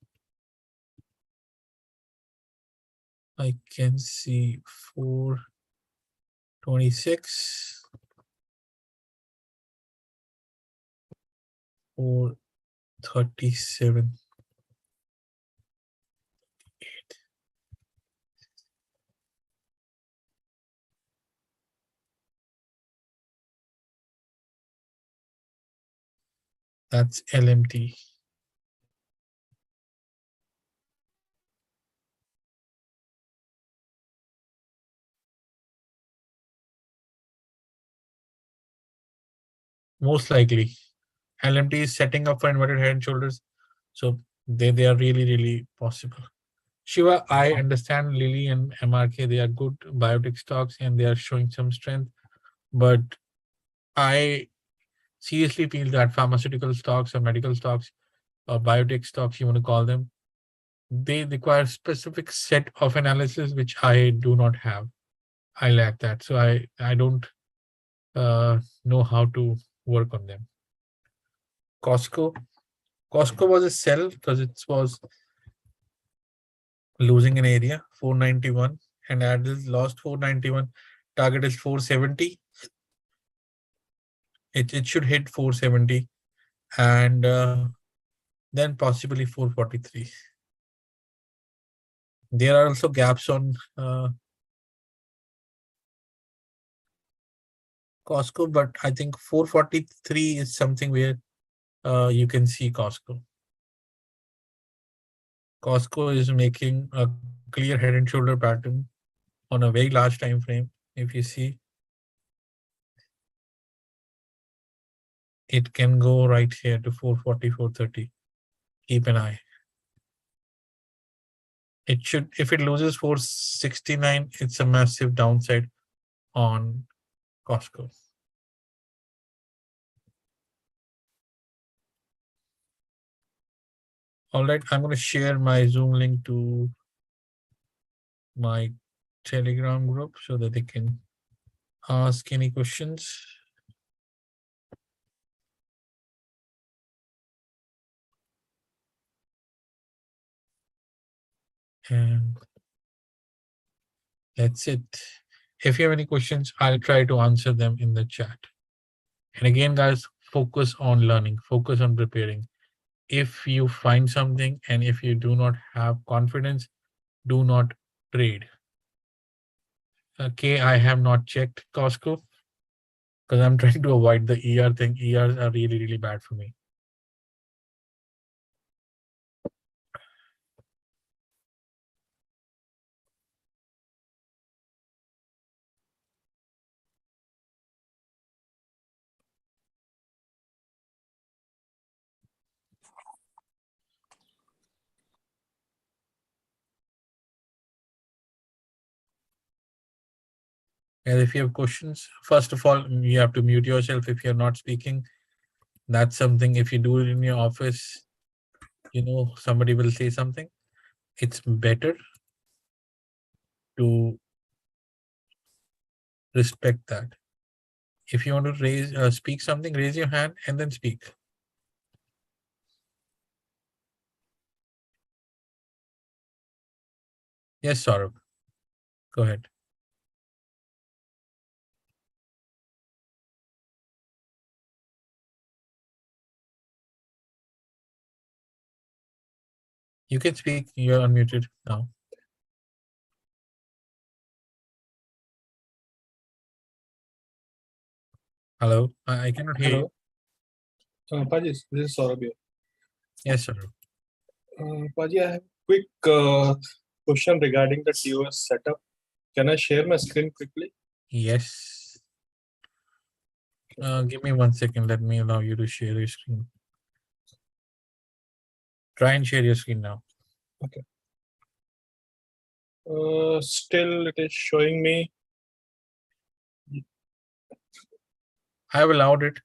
I can see 426, 437. That's LMT. Most likely. LMT is setting up for inverted head and shoulders. So they are really, really possible. Shiva, I understand Lilly and MRK, they are good biotech stocks and they are showing some strength. But I seriously feel that pharmaceutical stocks or medical stocks or biotech stocks, you want to call them, they require specific set of analysis, which I do not have. I lack that. So I don't know how to work on them. Costco. Costco was a sell because it was losing an area, 491, and Adels lost 491. Target is 470. It should hit 470 and then possibly 443. There are also gaps on Costco, but I think 443 is something where you can see Costco. Costco is making a clear head and shoulder pattern on a very large time frame. If you see, it can go right here to 440, 430. Keep an eye. It should, if it loses 469, it's a massive downside on Costco. All right, I'm going to share my Zoom link to my Telegram group so that they can ask any questions. And that's it. If you have any questions, I'll try to answer them in the chat. And again, guys, focus on learning, focus on preparing. If you find something and if you do not have confidence, do not trade. Okay, I have not checked Costco because I'm trying to avoid the ER thing. ERs are really, really bad for me. And if you have questions, first of all, you have to mute yourself if you're not speaking. That's something, if you do it in your office, you know, somebody will say something. It's better to respect that. If you want to speak something, raise your hand and then speak. Yes, Saurabh. Go ahead. You can speak. You're unmuted now. Hello. I cannot hear you. Paji, this is Saurabh here. Yes, Saurabh. Paji, I have a quick question regarding the TOS setup. Can I share my screen quickly? Yes. Give me 1 second. Let me allow you to share your screen. Try and share your screen now. Okay. Still, it is showing me. I have allowed it.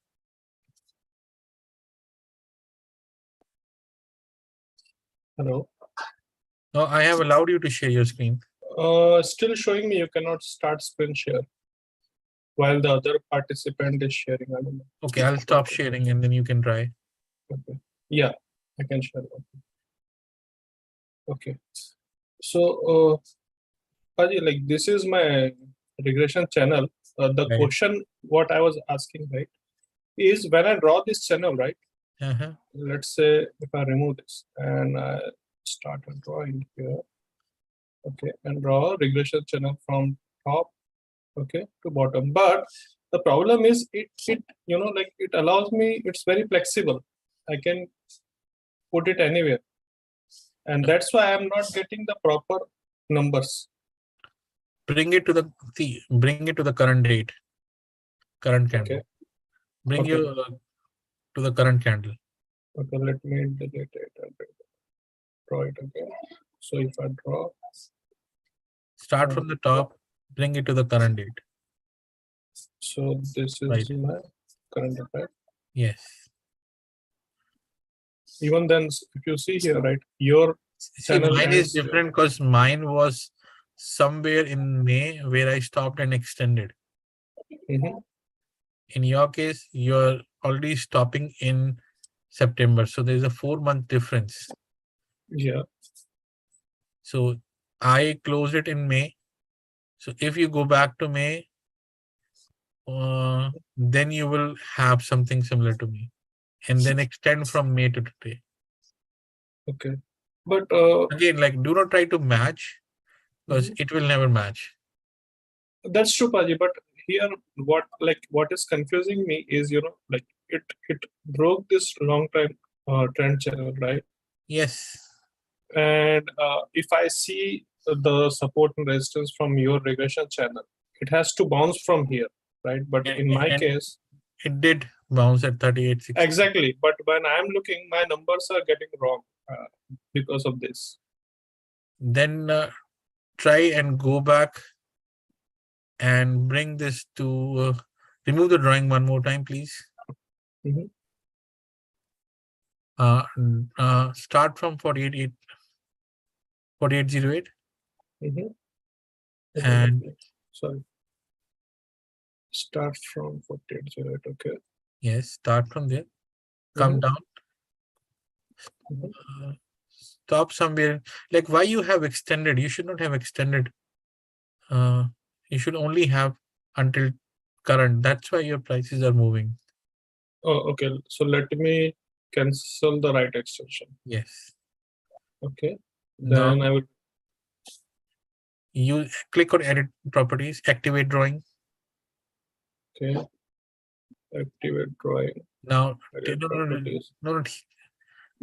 Hello. No, I have allowed you to share your screen. Still showing me you cannot start screen share while the other participant is sharing. I don't know. Okay, I'll stop sharing and then you can try. Okay. Yeah, I can share. Okay. So, Paji, like this is my regression channel. The Right. question what I was asking, right, is when I draw this channel, right? Uh-huh. Let's say if I remove this and I start a drawing here, okay, and draw a regression channel from top, okay, to bottom. But the problem is it you know, like it allows me, it's very flexible. I can put it anywhere, and that's why I'm not getting the proper numbers. Bring it to the current date, current candle. Okay. Bring Okay. you to the current candle. Okay, let me delete it and draw it again. So if I draw, Start from the top, bring it to the current date. so this is Right. my current date, right? Yes. Even then, if you see here, right, your See, channel mine is ends here. different because mine was somewhere in May where I stopped and extended. Mhm. In your case, you're already stopping in September. So there's a 4-month difference. Yeah. So I closed it in May. So if you go back to May, then you will have something similar to me. And then extend from May to today. Okay. But Again, like do not try to match because it will never match. that's true, Paji. But here, what is confusing me is, you know, like it broke this long time trend channel, right? Yes. And if I see the support and resistance from your regression channel, it has to bounce from here, right? But in my case, it did bounce at 38.60. exactly. But when I'm looking, my numbers are getting wrong because of this. Then try and go back and bring this to remove the drawing one more time, please. Mm-hmm. Start from 4808. Mm-hmm. And sorry, start from 4808. Okay. yes, start from there. Come down. stop somewhere. Like why you have extended? You should not have extended. You should only have until current. That's why your prices are moving. Oh, okay. So let me cancel the right extension. Yes. Okay. Now Then I will. you click on edit properties, activate drawing. Okay. Activate drawing. Now, Edit no, no, no, properties. no, no,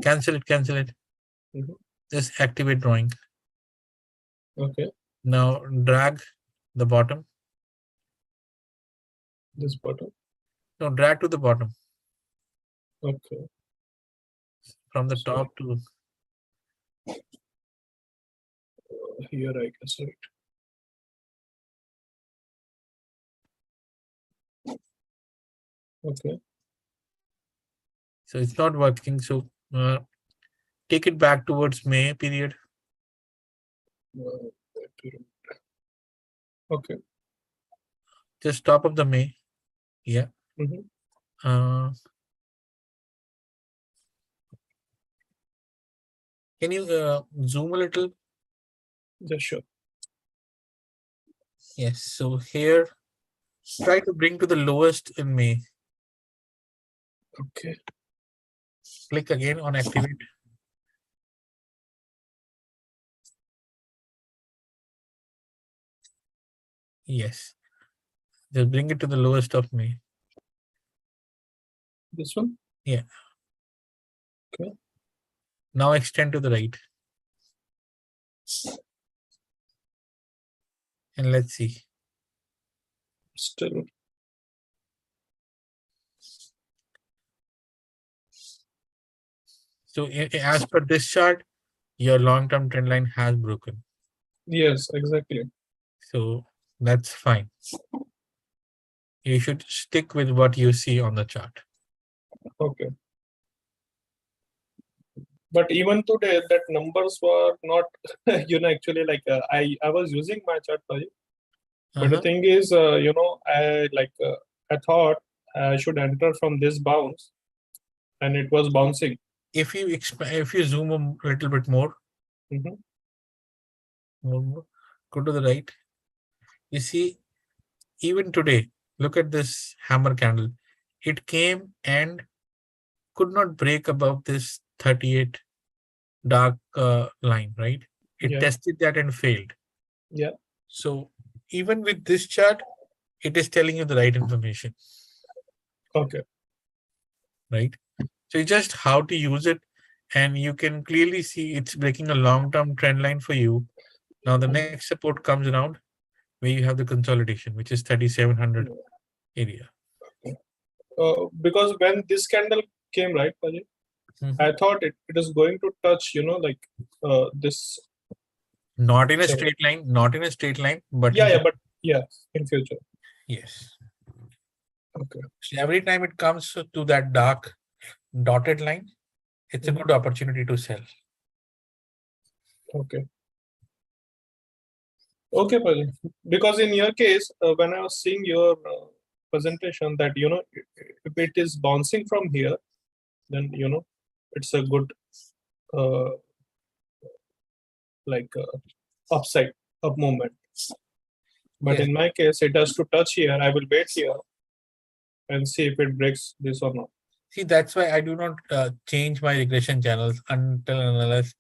cancel it, cancel it. Mhm. Just activate drawing. Okay. Now drag the bottom. This button. No, drag to the bottom Okay. from the So top to. here I can see it. Okay. So it's not working. So take it back towards May period. Okay. Just top of the May. Yeah. Mhm. Can you zoom a little? Yeah, sure. Yes. So here, try to bring to the lowest in May. Okay. Click again on activate. Yes. Just bring it to the lowest of May. This one? Yeah. Okay. Now extend to the right. And let's see. Still. So as per this chart, your long-term trend line has broken. Yes, exactly. So that's fine. You should stick with what you see on the chart. Okay. But even today, that numbers were not, actually like I was using my chart, sorry. But the thing is, I thought I should enter from this bounce, and it was bouncing. If you zoom a little bit more, Mhm. go to the right. You see, even today, look at this hammer candle. It came and could not break above this 38 dark line, right? It Yeah. tested that and failed. Yeah. So even with this chart, it is telling you the right information, Okay. right? So it's just how to use it, and you can clearly see it's breaking a long-term trend line for you. Now the next support comes around where you have the consolidation, which is 3700 area. Because when this candle came, right, Pajit, I thought it is going to touch, this. Not in a So, straight line, not in a straight line, but yeah, but yeah, in future. yes. Okay. So every time it comes to that dark dotted line, it's a good opportunity to sell. Okay. Okay, Pajit. Because in your case, when I was seeing your presentation, that if it is bouncing from here, then it's a good like upside up movement. But Yes. in my case, it has to touch here. I will wait here and see if it breaks this or not. See, that's why I do not change my regression channels until and unless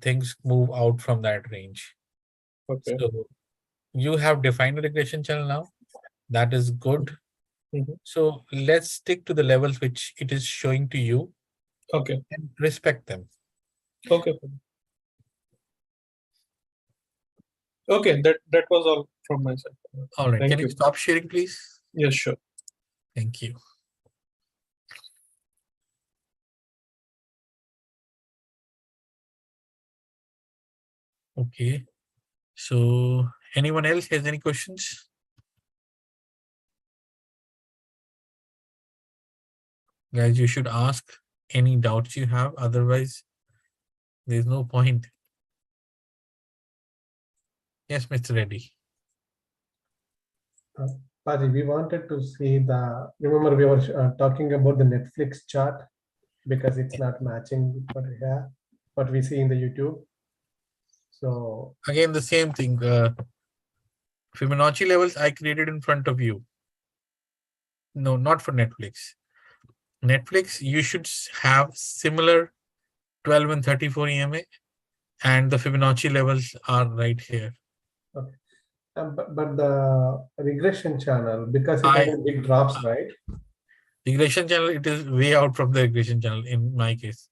things move out from that range. Okay. So you have defined a regression channel now. That is good. Mhm. So let's stick to the levels which it is showing to you Okay. and respect them. Okay. Okay. That was all from my side. All right. Thank Can you you. stop sharing, please? Yes, sure. Thank you. Okay. So anyone else has any questions? Guys, you should ask any doubts you have. Otherwise, there's no point. Yes, Mr. Reddy. Padi, we wanted to see remember we were talking about the Netflix chart because it's not matching with what we have. what we see in the YouTube. So Again, the same thing. Fibonacci levels I created in front of you. No, not for Netflix. Netflix, you should have similar 12 and 34 EMA, and the Fibonacci levels are right here. but the regression channel, because it has big drops, right? Regression channel, it is way out from the regression channel in my case.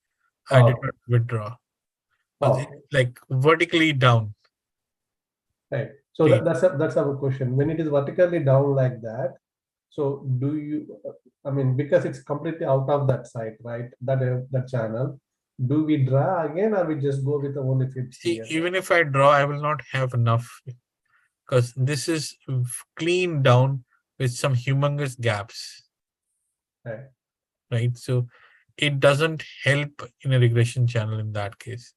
I did not withdraw. But it's like vertically down. Right. So Okay. that's our question. When it is vertically down like that, so do you? I mean, because it's completely out of that site, right? That channel. Do we draw again, or we just go with the only fibs See, here? even if I draw, I will not have enough because this is clean down with some humongous gaps. Right. Right. So it doesn't help in a regression channel in that case.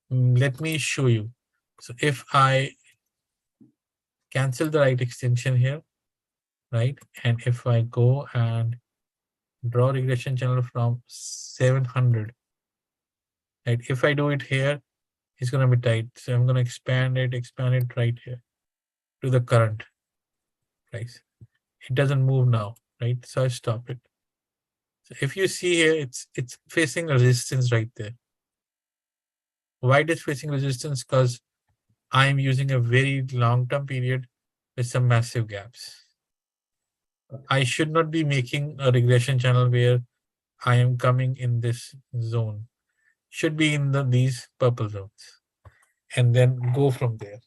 Let me show you. So if I cancel the right extension here, right? And if I go and draw regression channel from 700, right? If I do it here, it's going to be tight. So I'm going to expand it right here to the current price. It doesn't move now, right? So I stop it. So if you see here, it's facing resistance right there. Why it is facing resistance? Because I'm using a very long-term period with some massive gaps. I should not be making a regression channel where I am coming in this zone. Should be in these purple zones and then go from there.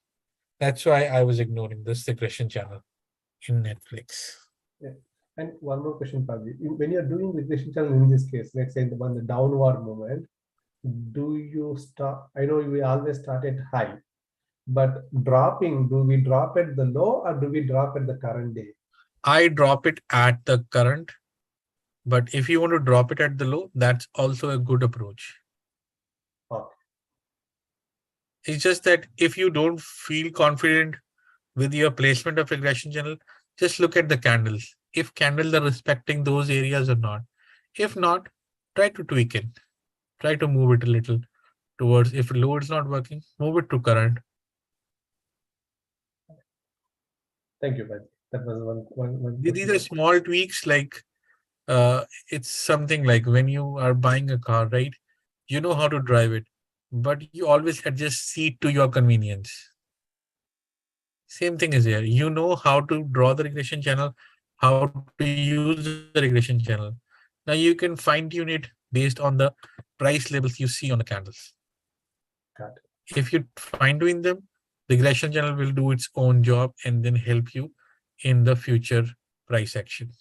That's why I was ignoring this regression channel in Netflix. Yeah. And one more question, Pablo. When you're doing regression channel in this case, let's say the downward movement, do you start? I know we always start at high, but dropping, do we drop at the low or do we drop at the current day? I drop it at the current, but if you want to drop it at the low, that's also a good approach. Okay. It's just that if you don't feel confident with your placement of regression channel, just look at the candles. If candles are respecting those areas or not. If not, try to tweak it. Try to move it a little towards, if low is not working, move it to current. Thank you, Pat. That was one These are small tweaks, like it's something like when you are buying a car, right? You know how to drive it, but you always adjust seat to your convenience. Same thing is here. You know how to draw the regression channel, how to use the regression channel. Now you can fine tune it based on the price levels you see on the candles. Got it. If you fine tune them, the regression channel will do its own job and then help you in the future price action.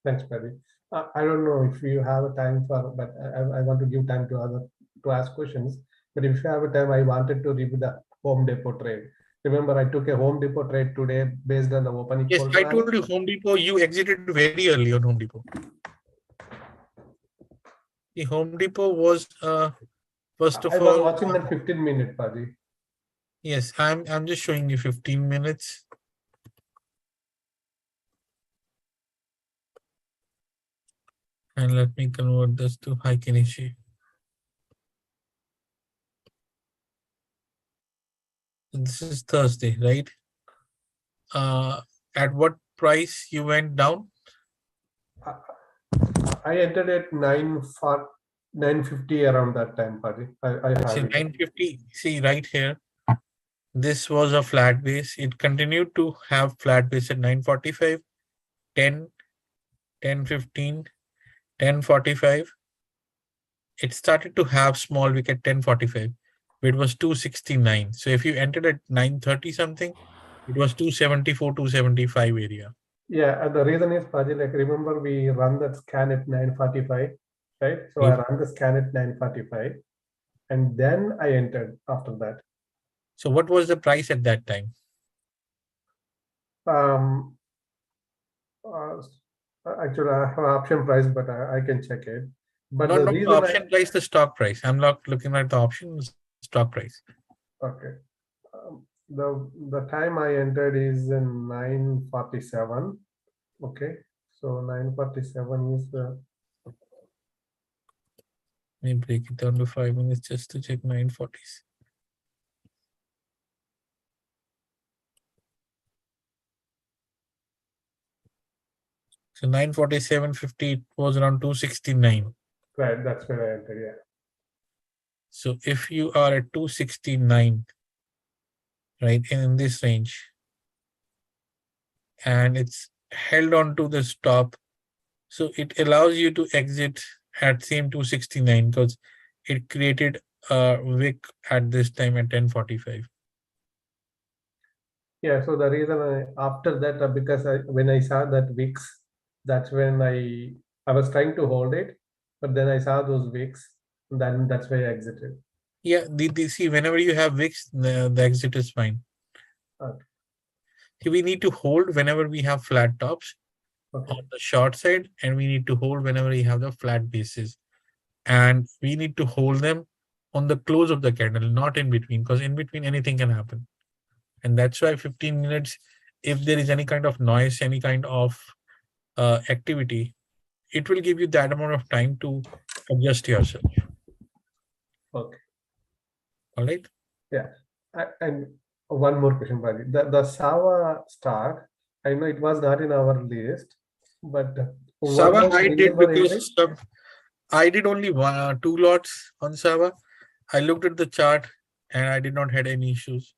Thanks, Paddy. I don't know if you have a time for, but I want to give time to other to ask questions. But if you have a time, I wanted to review the Home Depot trade. Remember, I took a Home Depot trade today based on the opening. Yes, I told you Home Depot, you exited very early on Home Depot. The Home Depot was first of I all, was watching that 15-minute, Paddy. Yes, I'm just showing you 15 minutes. And let me convert this to high Kenichi. This is Thursday, right? At what price you went down? I entered at 950 around that time, Paddy. I have it. 950. See right here. This was a flat base. It continued to have flat base at 945, 10, 1015, 1045. It started to have small wick at 1045. It was 269. So if you entered at 930 something, it was 274, 275 area. Yeah, and the reason is, Paddy, like remember we run that scan at 945, right? So I run the scan at 945 and then I entered after that. So what was the price at that time? Actually, I have option price, but I can check it. But Not the the reason option price, the stock price. I'm not looking at the option, stock price. Okay. The time I entered is in 947. Okay. So 947 is Let me break it down to 5 minutes just to check 940s. So 947.50 was around 269. Right, that's where I entered. Yeah. So if you are at 269, right, in this range, and it's held on to this top, so it allows you to exit at same 269 because it created a wick at this time at 10:45. Yeah, so the reason after that, because when I saw that wicks, that's when I was trying to hold it, but then I saw those wicks, then that's why I exited. Yeah, see, whenever you have wicks, the exit is fine. Okay. We need to hold whenever we have flat tops Okay. on the short side, and we need to hold whenever we have the flat bases. And we need to hold them on the close of the candle, not in between, because in between anything can happen. And that's why 15 minutes, if there is any kind of noise, any kind of activity, it will give you that amount of time to adjust yourself. Okay. All right. Yeah. And one more question, Raji. The Sava start, I know it was not in our list, but what Sava, was the I reason did for entering? because I did only 2 lots on Sava. I looked at the chart and I did not had any issues.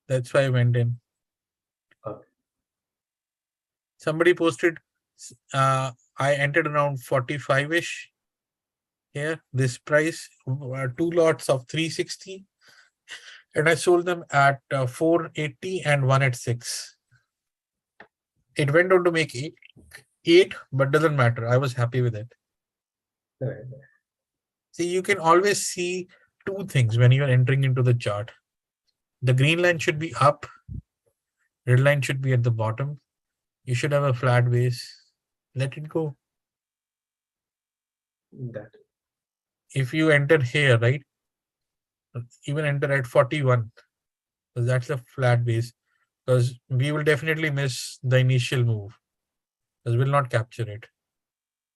That's why I went in. Okay. Somebody posted, I entered around 45-ish here. This price, 2 lots of 360. And I sold them at 480 and one at 6. It went on to make eight, but doesn't matter. I was happy with it. Right. See, you can always see 2 things when you are entering into the chart. The green line should be up, red line should be at the bottom. You should have a flat base. Let it go. That. If you enter here, right, even enter at 41, because that's a flat base, because we will definitely miss the initial move, because we'll not capture it.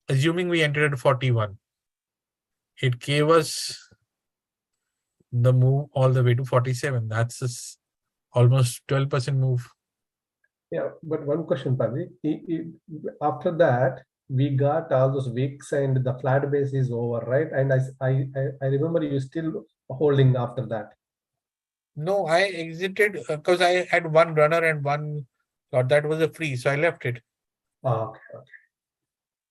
Assuming we entered at 41, it gave us the move all the way to 47. That's almost 12% move. Yeah, but one question, Pavi. After that, we got all those wicks and the flat base is over, right? And I remember you still holding after that. No, I exited because I had one runner and one lot that was a free, so I left it. Okay, okay.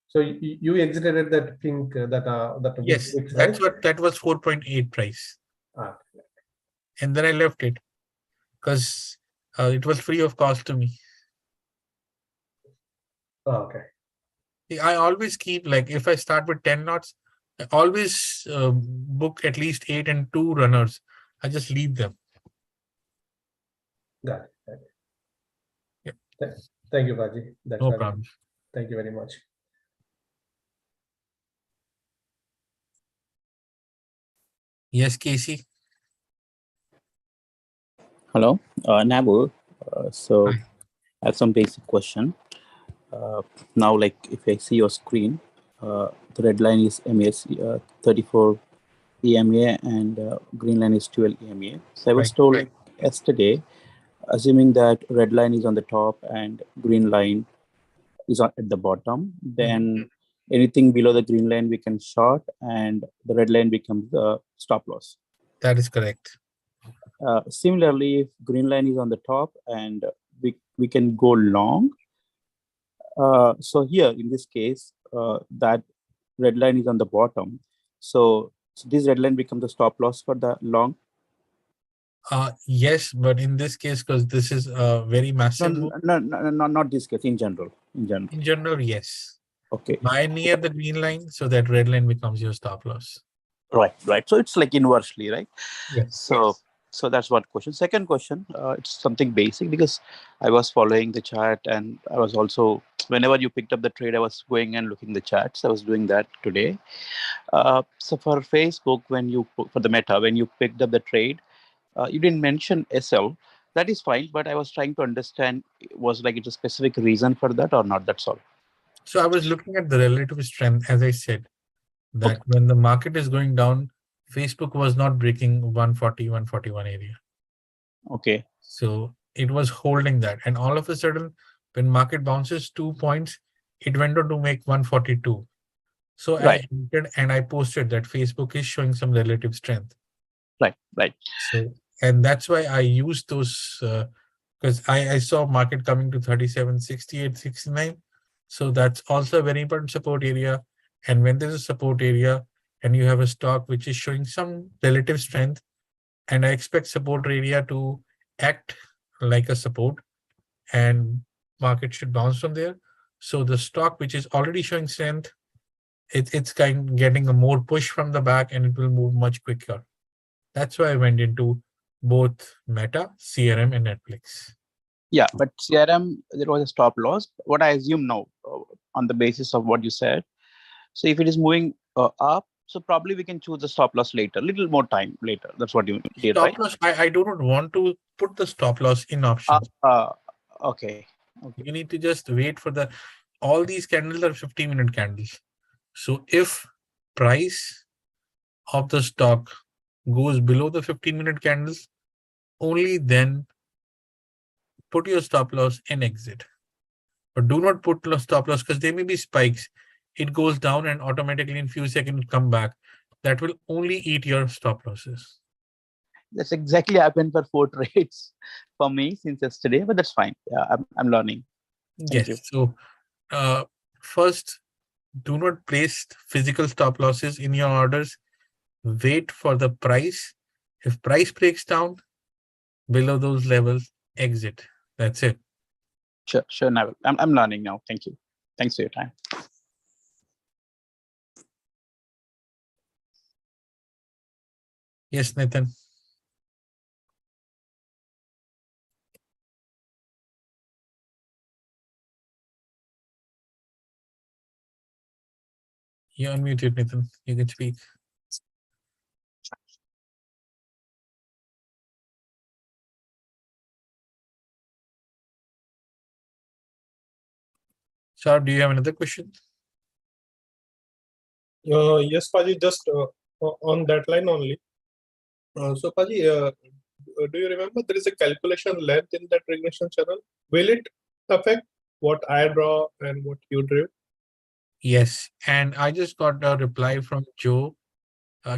So you exited at that pink that Yes, wicks, that's right? what that was 4.8 price. Ah, And then I left it because it was free of cost to me. okay. I always keep, like, if I start with 10 knots, I always book at least 8 and 2 runners. I just leave them. Got it. Got it. Yeah. Thank you, Baji. That's No very. problem. Thank you very much. Yes, Casey. Hello, Nabu. So Hi. I have some basic question. Now, like if I see your screen, the red line is MAS 34 EMA and green line is 12 EMA. So I was Right. told like yesterday, assuming that red line is on the top and green line is at the bottom, then anything below the green line we can short and the red line becomes the stop loss. That is correct. Similarly, if green line is on the top and we can go long. So here in this case, that red line is on the bottom. So this red line becomes the stop loss for the long. Yes, but in this case, because this is a very massive move. No, not this case. In general. In general, yes. Okay. Buy near the green line, so that red line becomes your stop loss. Right. So it's like inversely, right? Yes. So that's one question. Second question, it's something basic because I was following the chart and I was also, whenever you picked up the trade, I was going and looking the charts. I was doing that today. So for Facebook, for the Meta, when you picked up the trade, you didn't mention SL. That is fine, but I was trying to understand, was like it's a specific reason for that or not? That's all. So I was looking at the relative strength, as I said. that when the market is going down, Facebook was not breaking 140, 141 area. Okay. So it was holding that. And all of a sudden, when market bounces 2 points, it went on to make 142. So Right. I entered and I posted that Facebook is showing some relative strength. Right. So, and that's why I used those, because I saw market coming to 37, 68, 69. So that's also a very important support area. And when there's a support area and you have a stock which is showing some relative strength, and I expect support area to act like a support, and market should bounce from there. So the stock which is already showing strength, it's getting a more push from the back and it will move much quicker. That's why I went into both Meta, CRM, and Netflix. Yeah, but CRM, there was a stop loss. What I assume now, on the basis of what you said, so if it is moving up, so probably we can choose the stop loss later, little more time later. That's what you did, right? Stop loss, I do not want to put the stop loss in options. Okay. You need to just wait for all these candles are 15-minute candles. So if price of the stock goes below the 15-minute candles, only then put your stop loss and exit. But do not put stop loss because there may be spikes. It goes down and automatically in few seconds come back. That will only eat your stop losses. That's exactly happened for 4 trades for me since yesterday, but that's fine. Yeah, I'm learning. Thank you. So first, do not place physical stop losses in your orders. Wait for the price. If price breaks down below those levels, exit. That's it. Sure, Naval. I'm learning now. Thank you. Thanks for your time. Yes, Nathan. You're unmuted, Nathan. You can speak. Sir, do you have another question? Yes, Paji, just on that line only. So, Paji, do you remember there is a calculation length in that regression channel? Will it affect what I draw and what you drew? Yes. And I just got a reply from Joe.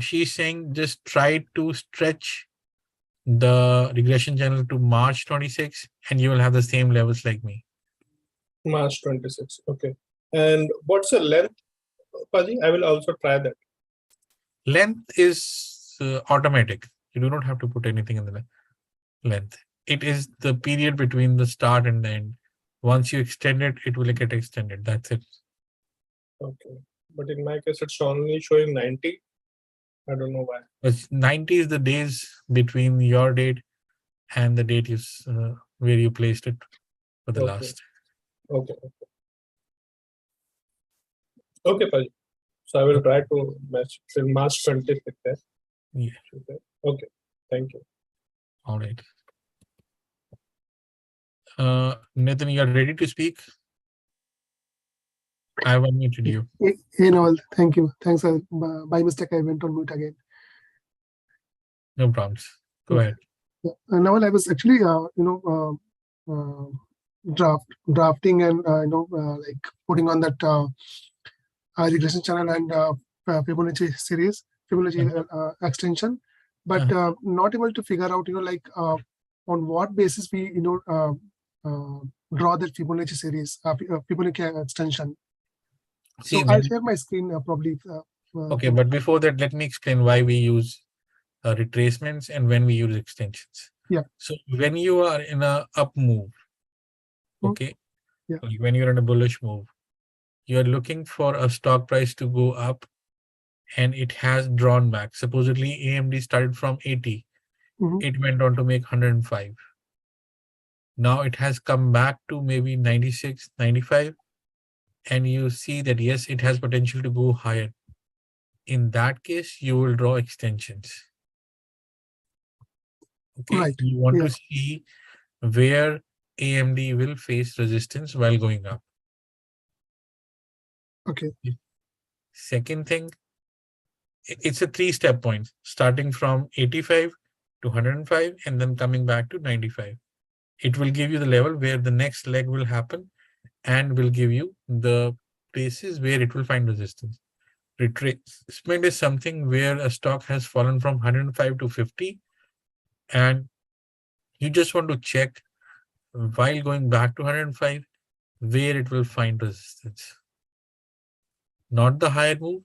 She's saying just try to stretch the regression channel to March 26 and you will have the same levels like me. March 26. Okay. And what's the length, Paji? I will also try that. Length is automatic. You do not have to put anything in the length. It is the period between the start and the end. Once you extend it, it will get extended. That's it. Okay. But in my case, it's only showing 90. I don't know why. But 90 is the days between your date and the date is where you placed it for the last. Okay. Okay, Paji. So I will try to match till March 26th. Yeah. Okay. Thank you. All right. Nathan, you are ready to speak? I have unmuted you. Hey, Naval, thank you. Thanks. By mistake, I went on mute again. No problems. Go ahead. Yeah. Naval, I was actually, drafting and like putting on that regression channel and Fibonacci series, Fibonacci extension, but not able to figure out, on what basis we, draw that Fibonacci series, Fibonacci extension. See, so I'll share my screen probably. Okay, but before that, let me explain why we use retracements and when we use extensions. Yeah. So when you are in a up move, okay, yeah. Like when you're in a bullish move, you're looking for a stock price to go up and it has drawn back. Supposedly AMD started from 80. It went on to make 105. Now it has come back to maybe 96, 95. And you see that, yes, it has potential to go higher. In that case, you will draw extensions. Okay, right. You want to see where AMD will face resistance while going up. Okay. Second thing, it's a 3-step point, starting from 85 to 105 and then coming back to 95. It will give you the level where the next leg will happen and will give you the places where it will find resistance. Retracement is something where a stock has fallen from 105 to 50 and you just want to check while going back to 105 where it will find resistance. Not the higher move,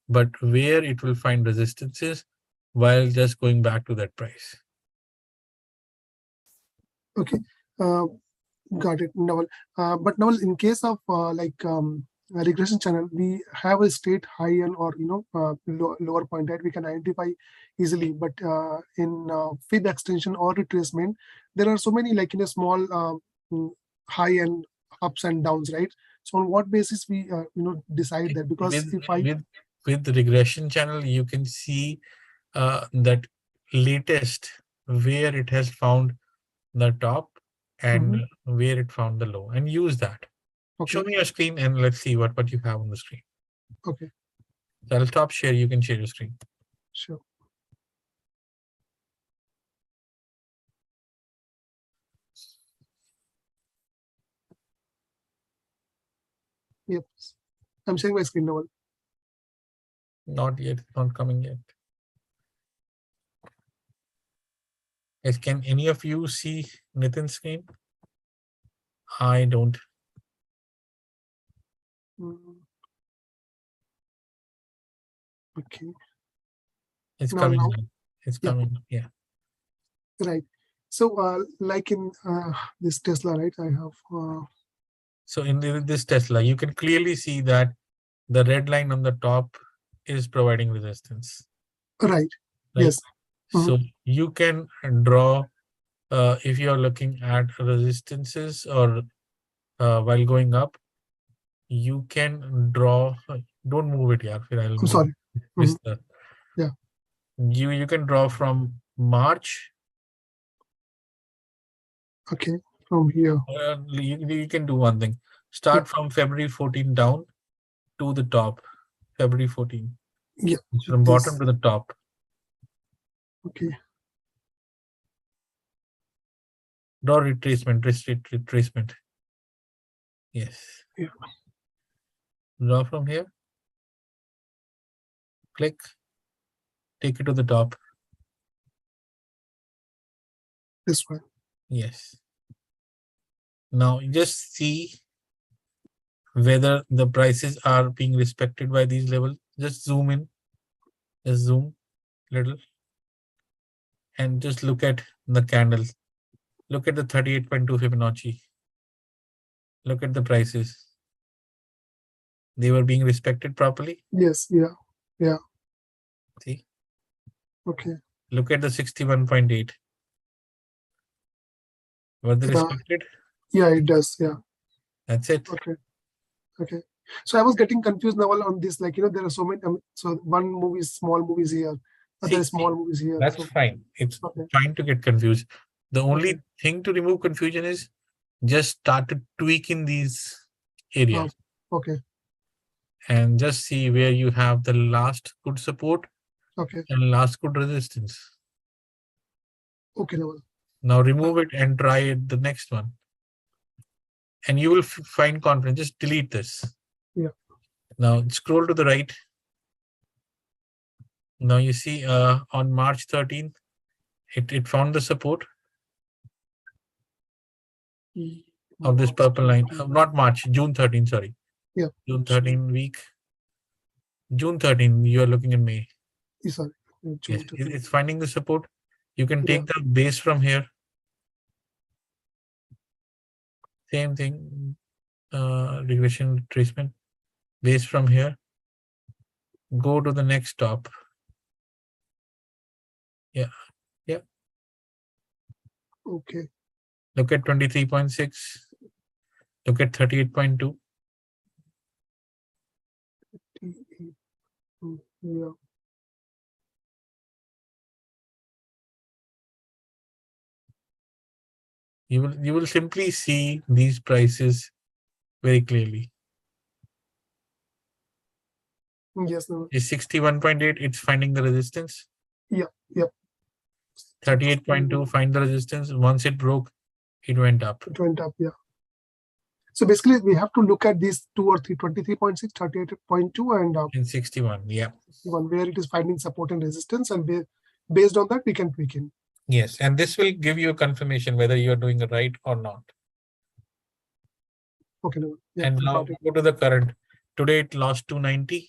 but where it will find resistances while just going back to that price. Okay, got it, Naval. But Naval, in case of a regression channel, we have a straight high and or lower point that we can identify easily. But in fib extension or retracement, there are so many small high and ups and downs, right? So on what basis we decide that? Because with the regression channel, you can see that latest where it has found the top and where it found the low, and use that. Okay. Show me your screen and let's see what you have on the screen. Okay. So I'll stop share. You can share your screen. Sure. Yep. I'm sharing my screen now. Not yet. Not coming yet. Yes, can any of you see Nitin's screen? I don't. Okay. It's No, coming. no. It's Yeah. coming. Yeah. Right. So like in this Tesla, right? I have. So in this Tesla, you can clearly see that the red line on the top is providing resistance. Right. Right? Yes. So you can draw if you're looking at resistances or while going up, you can draw. Don't move it, yeah. I'm sorry. Yeah. You can draw from March. Okay. From here. You can do one thing. Start from February 14 down to the top. February 14. Yeah. From bottom to the top. Okay. Draw retracement. Yes. Yeah. Draw from here. Click. Take it to the top. This one. Yes. Now just see whether the prices are being respected by these levels. Just zoom in. Just zoom little. And just look at the candles. Look at the 38.2 Fibonacci. Look at the prices. They were being respected properly. Yes. Yeah. Yeah. See? Okay. Look at the 61.8. Were they respected? Yeah, it does. Yeah. That's it. Okay. Okay. So I was getting confused now on this. There are so many. So one movie is small movies here, other small movies here. That's fine. It's fine to get confused. The only thing to remove confusion is just start to tweak in these areas. Okay. And just see where you have the last good support. Okay. And last good resistance. Okay. Now remove it and try it, the next one. And you will find confidence. Just delete this. Yeah. Now scroll to the right. Now you see on March 13th, it found the support of this purple line. Not March, June 13th, sorry. Yeah. June 13 week. June 13, you are looking at May. Sorry. Yes, it's finding the support. You can take the base from here. Same thing. Regression retracement. Base from here. Go to the next top. Yeah. Yeah. Okay. Look at 23.6. Look at 38.2. Yeah. You will simply see these prices very clearly. Yes, Naval. Is 61.8, it's finding the resistance. Yep. 38.2, find the resistance. Once it broke, it went up. It went up, yeah. So basically, we have to look at these 2 or 3, 23.6, 38.2, and In 61, yeah. one where it is finding support and resistance, and based on that, we can tweak in. Yes, and this will give you a confirmation whether you are doing it right or not. Okay, Naval. Yeah, And now got it. go to the current. Today it lost 290,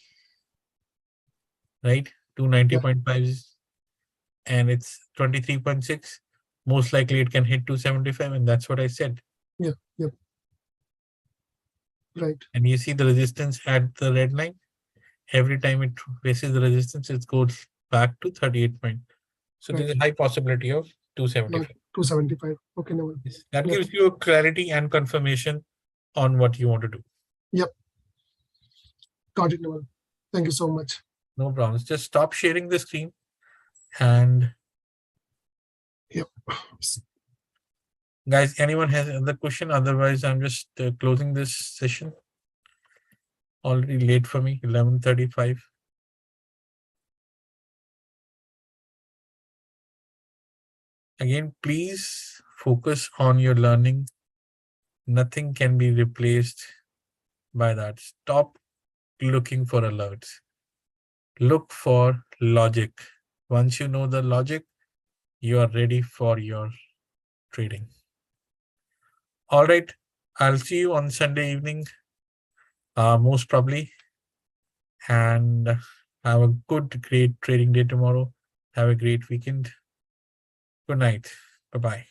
right? 290.5, and it's 23.6. Most likely it can hit 275, and that's what I said. Yep. Right. And you see the resistance at the red line. Every time it faces the resistance, it goes back to 38 point. So there's a high possibility of 275. 275. Okay, Naval. That Yep. gives you a clarity and confirmation on what you want to do. Got it, Naval. Thank you so much. No problems. Just stop sharing the screen and guys, anyone has another question? Otherwise, I'm just closing this session. Already late for me, 11:35. Again, please focus on your learning. Nothing can be replaced by that. Stop looking for alerts. Look for logic. Once you know the logic, you are ready for your trading. All right. I'll see you on Sunday evening, most probably. And have a good, great trading day tomorrow. Have a great weekend. Good night. Bye-bye.